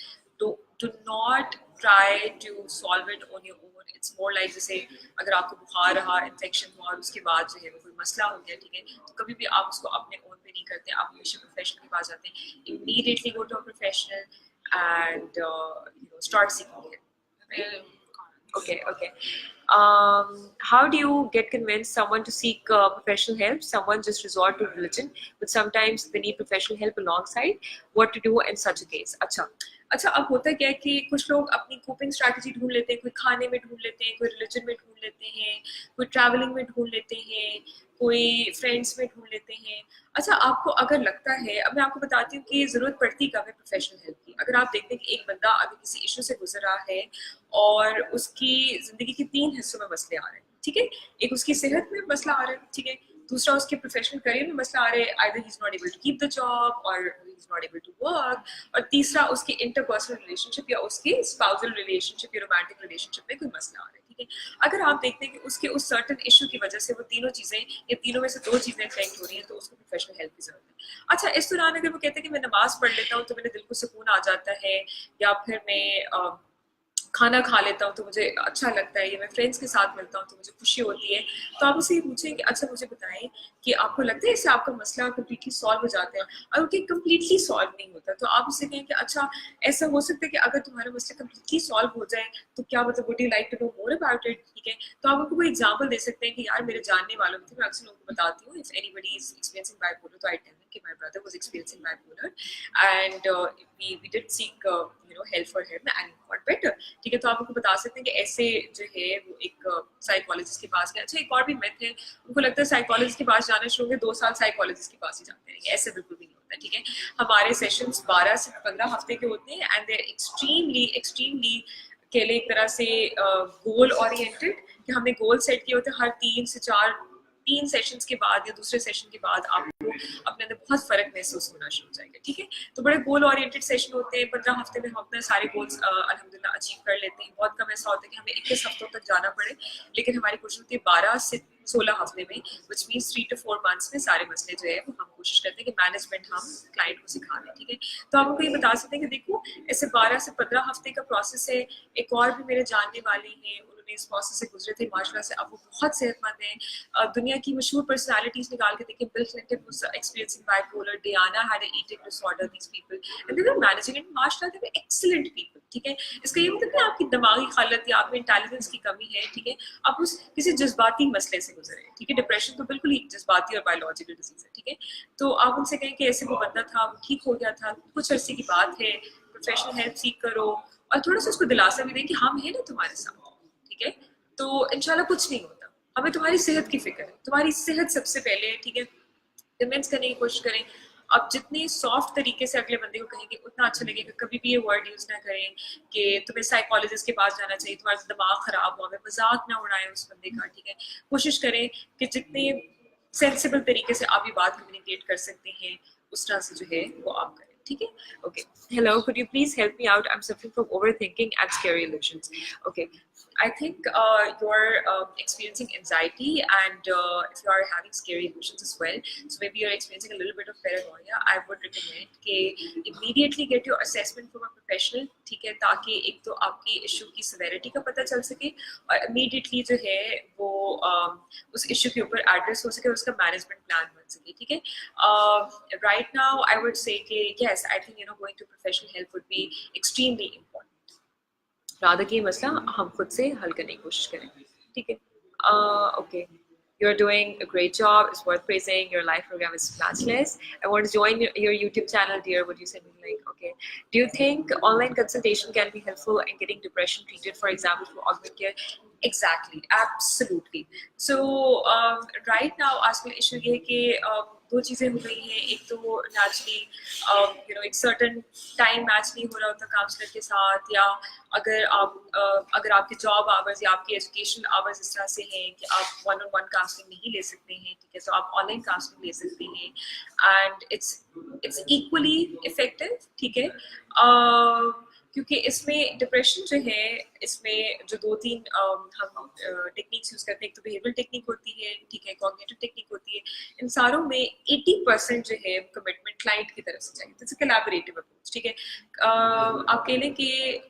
Do not try to solve it on your own. It's more like जैसे अगर आपको बुखार रहा, infection हुआ और उसके बाद जो है वो कोई मसला हो गया, ठीक है, तो कभी भी आप उसको अपने ओन पे नहीं करते, आप हमेशा प्रोफेशनल के पास जाते हैं। Immediately go to a professional and start seeking help. Right? Okay. How do you get convince someone to seek professional help? Someone just resort to religion, but sometimes they need professional help alongside. What to do in such a case? अच्छा, अब होता क्या है कि कुछ लोग अपनी coping strategy ढूंढ लेते हैं, कोई खाने में ढूंढ लेते हैं, कोई रिलीजन में ढूंढ लेते हैं, कोई ट्रैवलिंग में ढूंढ लेते हैं, कोई फ्रेंड्स में ढूंढ लेते हैं। अच्छा, आपको अगर लगता है, अब मैं आपको बताती हूँ कि ज़रूरत पड़ती कब है प्रोफेशनल हेल्प की। अगर आप देखते हैं कि एक बंदा अगर किसी इशू से गुजर रहा है और उसकी ज़िंदगी के 3 हिस्सों में मसले आ रहे हैं, ठीक है, एक उसकी सेहत में मसला आ रहा है, ठीक है, दूसरा उसके प्रोफेशनल करियर में मसला आ रहा है, either he is not able to keep the job और he is not able to work, और तीसरा उसके इंटरपर्सनल रिलेशनशिप या उसके स्पाउसल रिलेशनशिप या रोमांटिक रिलेशनशिप में कोई मसला आ रहा है, ठीक है। अगर आप देखते हैं कि उसके उस सर्टन इशू की वजह से वो तीनों चीज़ें या तीनों में से 2 चीज़ें इफेक्ट हो रही हैं, तो उसको प्रोफेशनल हेल्प की जरूरत है। अच्छा, इस दौरान अगर वो कहते हैं कि मैं नमाज पढ़ लेता हूँ तो मेरे दिल को सुकून आ जाता है, या फिर मैं खाना खा लेता हूँ तो मुझे अच्छा लगता है, या मैं फ्रेंड्स के साथ मिलता हूँ तो मुझे खुशी होती है, तो आप उससे ये पूछें कि अच्छा मुझे बताएं कि आपको लगता है इससे आपका मसला कम्प्लीटली सॉल्व हो जाता है। अगर कि कम्प्लीटली सॉल्व नहीं होता तो आप उससे कहें कि अच्छा ऐसा हो सकता है कि अगर तुम्हारा मसला कम्प्लीटली सॉल्व हो जाए तो क्या मतलब would you like to know more about it, ठीक है। तो आप उनको कोई एग्जाम्पल दे सकते हैं कि यार मेरे जानने वालों में, मैं अक्सर लोगों को बताती हूँ, if anybody is experiencing bipolar तो आई टेल देम कि my brother was experiencing bipolar and we did seek help for him and got better, ठीक है। तो आप उनको बता सकते हैं कि ऐसे जो है वो एक साइकोलॉजिस्ट के पास गया। अच्छा, एक और भी मिथ है, उनको लगता है साइकोलॉजिस्ट के पास जाना शुरू होंगे 2 साल साइकोलॉजिस्ट के पास ही जाते रहेंगे, ऐसे बिल्कुल भी नहीं होता, ठीक है। हमारे सेशंस 12 से 15 हफ्ते के होते हैं एंड दे एक्सट्रीमली कह लें एक तरह से गोल ओरिएंटेड, कि हमने गोल सेट किए होते हैं। हर 3 सेशंस के बाद या दूसरे सेशन के बाद आपको अपने अंदर बहुत फर्क महसूस होना शुरू हो जाएगा, ठीक है। तो बड़े गोल ओरिएंटेड सेशन होते हैं, 15 हफ्ते में हम अपने सारे गोल्स अल्हम्दुलिल्लाह अचीव कर लेते हैं। बहुत कम ऐसा होता है कि हमें 21 हफ्तों तक जाना पड़े, लेकिन हमारी कोशिश होती है 12 से 16 हफ्ते में, विच मीन्स 3 to 4 मंथ्स में सारे मसले जो है वो हम कोशिश करते हैं कि मैनेजमेंट हम क्लाइंट को सिखा दें, ठीक है। तो आप उनको ये बता सकते हैं कि देखो ऐसे 12 से 15 हफ्ते का प्रोसेस है। एक और भी मेरे जानने वाले हैं, उन्होंने इस प्रोसेस से गुजरे थे, माशाल्लाह से अब वो बहुत सेहतमंद हैं। दुनिया की मशहूर पर्सनालिटीज निकाल के देखें, Bill Clinton was experiencing bipolar, Diana had a eating disorder, these people and they were managing it, माशाल्लाह दे वर एक्सीलेंट पीपल, ठीक है। इसका ये मतलब कि आपकी दिमागी हालत या आप में इंटेलिजेंस की कमी है, ठीक है, आप उस किसी जज्बाती मसले से गुजरे, ठीक है। डिप्रेशन तो बिल्कुल ही जज्बाती और बायोलॉजिकल डिजीज है, ठीक है। तो आप उनसे कहें कि ऐसे वो बंदा था, वो ठीक हो गया था, कुछ अरसे की बात है, प्रोफेशनल हेल्प सीख करो, और थोड़ा सा उसको दिलासा भी दें कि हम हैं ना तुम्हारे साथ, ठीक है। तो इंशाल्लाह कुछ नहीं होता, हमें तुम्हारी सेहत की फिक्र है, तुम्हारी सेहत सबसे पहले है, ठीक है। कन्विंस करने की कोशिश करें। आप जितने सॉफ्ट तरीके से अगले बंदे को कहेंगे उतना अच्छा लगेगा। कभी भी ये वर्ड यूज ना करें कि तुम्हें साइकोलॉजिस्ट के पास जाना चाहिए, तुम्हारा दिमाग खराब हुआ है, मजाक ना उड़ाएं उस बंदे का, ठीक है। कोशिश करें कि जितने सेंसिबल तरीके से आप ये बात कम्युनिकेट कर सकते हैं उस तरह से जो है वो आप करें, ठीक है। Okay, hello, could you please help me out? I'm suffering from overthinking and scary illusions. Okay, I think you're experiencing anxiety and if you are having scary emotions as well, so maybe you're experiencing a little bit of paranoia. I would recommend कि immediately get your assessment from a professional, ठीक है, ताकि एक तो आपकी issue की severity का पता चल सके और immediately जो है वो उस इशू के ऊपर एड्रेस हो सके, उसका मैनेजमेंट प्लान बन सके, ठीक है। Right now I would say कि yes, I think going to professional help would be extremely important. Radha की मसला हम खुद से हल करने की कोशिश करें, ठीक है। Okay, you're doing a great job, it's worth praising, your life program is matchless, I want to join your YouTube channel, dear, would you send me the link? Okay, do you think online consultation can be helpful in getting depression treated, for example for AugmentCare? Exactly, absolutely. So right now आजकल issue ये है कि 2 चीज़ें हो गई हैं। एक तो नेचुरली एक सर्टन टाइम मैच नहीं हो रहा होता काउंसलर के साथ, या अगर आपके जॉब आवर्स या आपकी एजुकेशन आवर्स इस तरह से हैं कि आप 1-on-1 काउंसलिंग नहीं ले सकते हैं, ठीक है, तो आप ऑनलाइन काउंसलिंग ले सकते हैं एंड इट्स इक्वली इफेक्टिव, ठीक है। क्योंकि इसमें डिप्रेशन जो है इसमें जो 2-3 हम टेक्निक्स यूज करते हैं, एक तो बिहेवियरल टेक्निक होती है, ठीक है, कॉग्निटिव टेक्निक होती है। इन सारों में 80% जो है कमिटमेंट क्लाइंट की तरफ से चाहिए, तो कोलैबोरेटिव अप्रोच, ठीक है। आप कह लें कि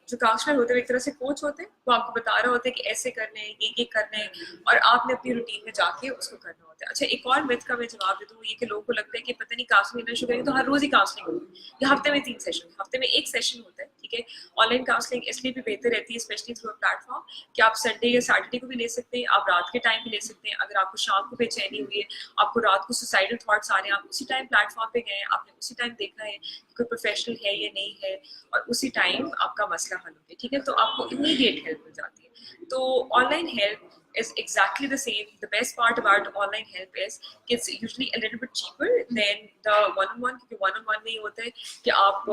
जो काउंसलर होते हैं एक तरह से कोच होते हैं, वो आपको बता रहे होते हैं कि ऐसे करने हैं, ये करना है, और आपने अपनी रूटीन में जाके उसको करना होता है। अच्छा, एक और मिथ का मैं जवाब दे दूँ, ये कि लोगों को लगता है कि पता नहीं काउंसलिंग लेना शुरू करेंगे तो हर रोज ही काउंसलिंग होगी, या हफ्ते में 3 सेशन, हफ्ते में 1 सेशन होता है, ठीक है। ऑनलाइन काउंसलिंग इसलिए भी बेहतर रहती है, स्पेशली थ्रू अ प्लेटफॉर्म, कि आप संडे या सैटरडे को भी ले सकते हैं, आप रात के टाइम भी ले सकते हैं। अगर आपको शाम को बेचैनी हुई है, आपको रात को सुसाइडल थॉट्स आ रहे हैं, आप उसी टाइम प्लेटफॉर्म पे गए, आपने उसी टाइम देखा है कि कोई प्रोफेशनल है या नहीं है, और उसी टाइम आपका मसला हल हो गया, ठीक है, तो आपको इमीडिएट हेल्प मिल जाती है। तो online help is exactly the same. The best part about online help is it's usually a little bit cheaper than the one-on-one, क्योंकि one-on-one में ये होता है कि आप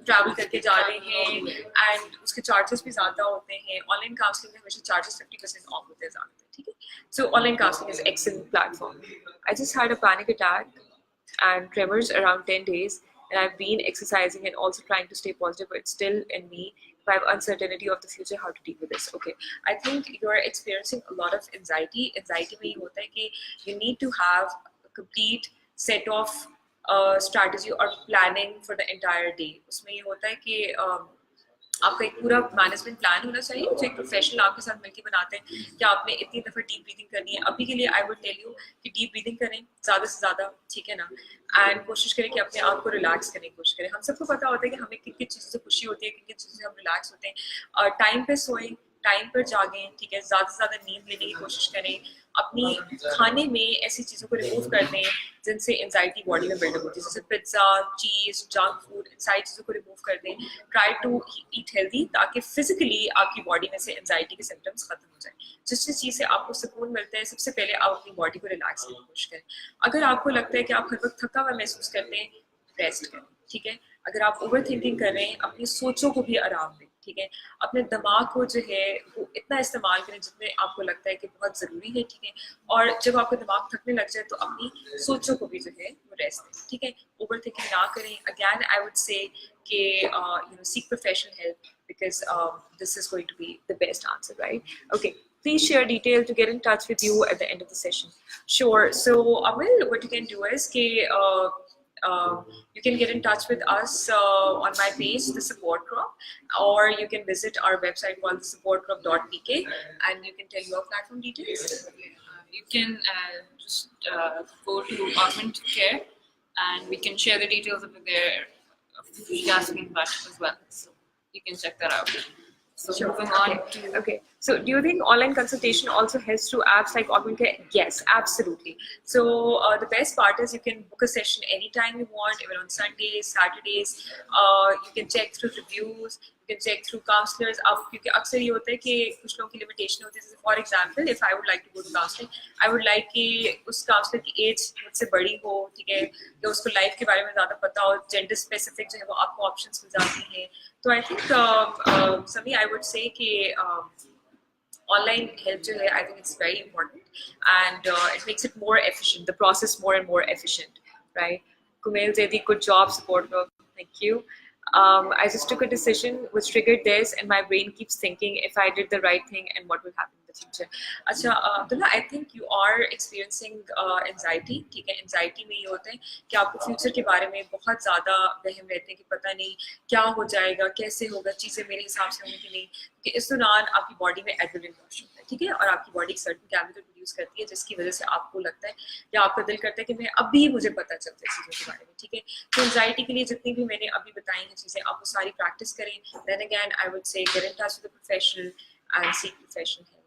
ट्रैवल करके जा रहे हैं एंड उसके चार्जेस भी ज़्यादा होते हैं। ऑनलाइन काउंसलिंग में हमेशा चार्जेस 50% ऑफ होते हैं ज़्यादा, ठीक है। So online counseling is excellent platform. I just had a panic attack and tremors around 10 days, and I've been exercising and also trying to stay positive, but it's still in me. If I have uncertainty of the future, how to deal with this? Okay, I think you're experiencing a lot of anxiety. Anxiety में ये होता है कि you need to have a complete set of strategy or planning for the entire day. उसमें ये होता है कि आपका एक पूरा मैनेजमेंट प्लान होना चाहिए, जो एक प्रोफेशनल आपके साथ मिलकर बनाते हैं कि आपने इतनी दफ़ा डीप ब्रीदिंग करनी है। अभी के लिए आई वुड टेल यू कि डीप ब्रीदिंग करें ज़्यादा से ज़्यादा, ठीक है ना, एंड कोशिश करें कि अपने आप को रिलैक्स करने की कोशिश करें। हम सबको पता होता है कि हमें किन किन चीज़ों से खुशी होती है, किन किन चीज़ों से हम रिलैक्स होते हैं। टाइम पे सोएं, टाइम पर जागें, ठीक है, ज़्यादा से ज़्यादा नींद लेने की कोशिश करें। अपनी खाने में ऐसी चीज़ों को रिमूव कर दें जिनसे एंजाइटी बॉडी में बिल्डअप होती है, जैसे पिज्ज़ा, चीज़, जंक फूड, इन सारी चीज़ों को रिमूव कर दें। ट्राई टू ईट हेल्दी, ताकि फिजिकली आपकी बॉडी में से एंजाइटी के सिम्टम्स खत्म हो जाए। जिस जिस चीज़ से आपको सुकून मिलता है, सबसे पहले आप अपनी बॉडी को रिलैक्स करने की कोशिश करें। अगर आपको लगता है कि आप हर वक्त थका हुआ महसूस करते हैं, रेस्ट करें, ठीक है। अगर आप ओवर थिंकिंग कर रहे हैं, अपनी सोचों को भी आराम दें, ठीक है। अपने दिमाग को जो है वो इतना इस्तेमाल करें जितने आपको लगता है कि बहुत ज़रूरी है, ठीक है। और जब आपका दिमाग थकने लग जाए तो अपनी सोचों को भी जो है वो रेस्ट दें, ठीक है। ओवर थिंकिंग ना करें। अगैन आई वुड से कि seek professional help, because this is going to be the best answer, right? Okay, please share detail to get in touch with you at the end of the session. Sure. So Amal, what you can do is you can get in touch with us on my page, the support group, or you can visit our website called supportgroup.pk, and you can tell your platform details. You can just go to AugmentCare, and we can share the details over there of Yasmin Butt as well. So you can check that out. So Sure. moving on to Okay. So do you think online consultation also helps through apps like AugmentCare? Yes, absolutely. So the best part is you can book a session anytime you want, even on Sundays, Saturdays. You can check through reviews. You can check through counselors. अब क्योंकि अक्सर ये होता है कि कुछ लोगों की लिमिटेशन होती है, जैसे for example if I would like to go to counselling, I would like कि उस काउंसलर की एज मुझसे बड़ी हो, ठीक है, या उसको लाइफ के बारे में ज़्यादा पता हो, जेंडर स्पेसिफिक जो है वो आपको ऑप्शंस मिल जाती हैं। तो आई थिंक सभी आई वुड से कि online help jo hai, I think it's very important, and it makes it more efficient, the process more and more efficient, right? Kumail Zedi, good job, support group. Thank you. I just took a decision which triggered this, and my brain keeps thinking if I did the right thing and what will happen in the future. अच्छा Abdullah, I think you are experiencing anxiety, ठीक है। anxiety में ये होता है कि आपको future के बारे में बहुत ज़्यादा वहम रहते हैं कि पता नहीं क्या हो जाएगा, कैसे होगा, चीज़ें मेरे हिसाब से होंगी कि नहीं, कि इस दौरान आपकी बॉडी में एड्रेनलिन रश होता है, ठीक है, और आपकी बॉडी एक सर्टेन केमिकल प्रोड्यूस करती है जिसकी वजह से आपको लगता है या आपका दिल करता है कि मैं अभी मुझे पता चलता है चीज़ों के बारे में, ठीक है। तो एंजाइटी के लिए जितनी भी मैंने अभी बताई हैं चीज़ें, आप वो सारी प्रैक्टिस करें। Then again I would say get in touch with a professional and seek professional help.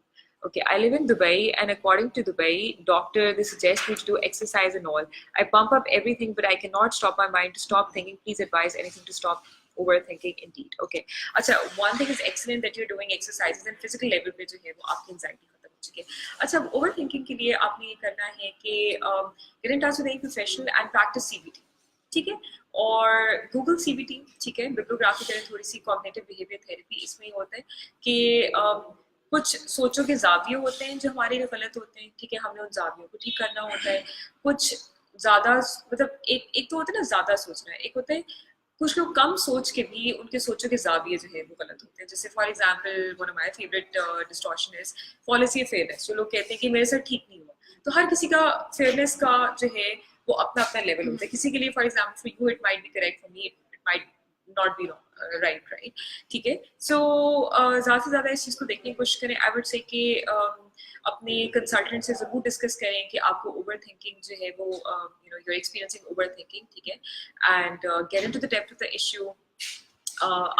Okay, I live in Dubai, and according to Dubai doctor, they suggest me to do exercise and all. I pump up everything, but I cannot stop my mind to stop thinking. Please advise anything to stop overthinking. Indeed. Okay. अच्छा, one thing is excellent that you're doing exercises and physical level पे जो है वो आपकी anxiety खत्म हो चुकी है। अच्छा, overthinking के लिए आपने ये करना है कि get in touch with any professional and practice CBT, ठीक है, और गूगल CBT, ठीक है, बिब्लियोग्राफी करें थोड़ी सी, कॉग्निटिव बिहेवियर थेरेपी। इसमें होता है कि कुछ सोचों के जाविये होते हैं जो हमारे लिए गलत होते हैं, ठीक है, हमने उन जावियों को ठीक करना होता है। कुछ ज़्यादा मतलब एक तो होता है ना ज़्यादा सोचना है, एक होता है कुछ लोग कम सोच के भी उनके सोचों के जाविये जो है वो गलत होते हैं. जैसे for example one of my favourite distortion is fallacy of fairness. जो लोग कहते हैं कि मेरे साथ ठीक नहीं हुआ. तो हर किसी का फेयरनेस का जो है वो अपना अपना लेवल होता है. किसी के लिए for example for you it might be correct, for me it might not be right. ठीक है. सो ज़्यादा से ज़्यादा इस चीज़ को देखने की कोशिश करें. आई वुड से कि अपने कंसल्टेंट से ज़रूर डिस्कस करें कि आपको ओवर थिंकिंग जो है वो you're experiencing overthinking. ठीक है. And get into the depth of the issue.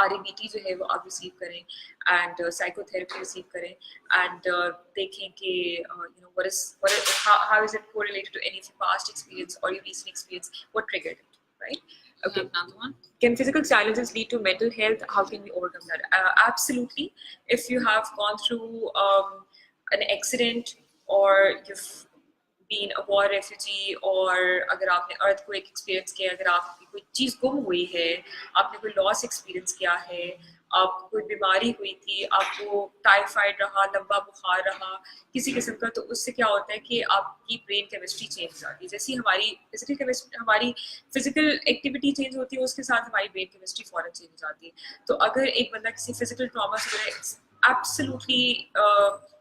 REBT जो है वो आप रिसीव करें एंड साइकोथेरेपी रिसीव करें एंड देखें कि how is it correlated to any of your past experience or your recent experience, what triggered it, right? Okay. Another one. Can physical challenges lead to mental health? How can we overcome that? Absolutely. If you have gone through an accident or you've been a war refugee, और अगर आपने earthquake experience किया, अगर आपकी कोई चीज़ गुम हुई है, आपने कोई loss experience किया है, आपको कोई बीमारी हुई थी, आपको टाइफाइड रहा, लंबा बुखार रहा, किसी किस्म का, तो उससे क्या होता है कि आपकी ब्रेन केमिस्ट्री चेंज हो जाती है. जैसे हमारी फिजिकल एक्टिविटी चेंज होती है, उसके साथ हमारी ब्रेन केमिस्ट्री फौरन चेंज हो जाती है. तो अगर एक बंदा किसी फिजिकल ट्रॉमा से गुजरा, इट्स एब्सोल्युटली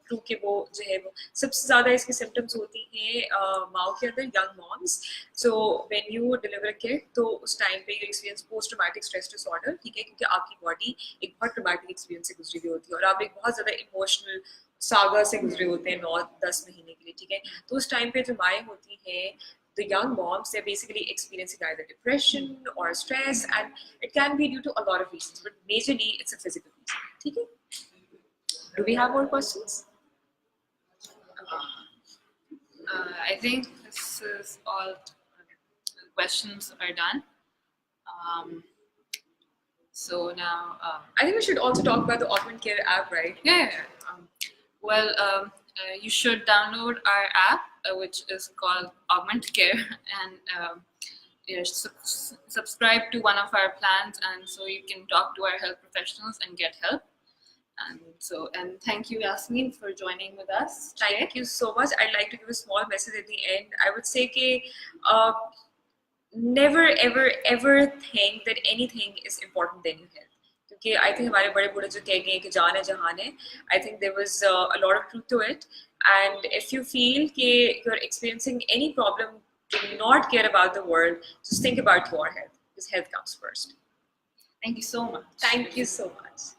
ट्रू कि वो जो है वो सबसे ज़्यादा इसकी सिम्टम्स होती हैं माओ के अंदर, young moms. So when you deliver a kid, तो उस टाइम पे you experience post traumatic stress disorder. ठीक है. क्योंकि आपकी बॉडी एक बहुत ट्रॉमेटिक एक्सपीरियंस से गुजरी हुई होती है और आप एक बहुत ज़्यादा इमोशनल सागा से गुजरे होते हैं 9-10 महीने के लिए. ठीक है. तो उस टाइम पे जो माएँ होती हैं, the young moms, they're basically experiencing either depression or stress, and it can be due to a lot of reasons, but majorly it's a physical reason. Okay? Do we have more questions? I think this is all. Questions are done. So now, I think we should also talk about the AugmentCare app, right? yeah. You should download our app, which is called AugmentCare, and subscribe to one of our plans, and so you can talk to our health professionals and get help. And thank you, Yasmin, for joining with us today. Thank you so much. I'd like to give a small message at the end. I would say कि never ever ever think that anything is important than your health. क्योंकि I think हमारे बड़े बूढ़े जो कह गए कि जान है जहान है, I think there was a lot of truth to it. And if you feel कि you're experiencing any problem, do not care about the world. Just think about your health, because health comes first. Thank you so much. Thank you so much.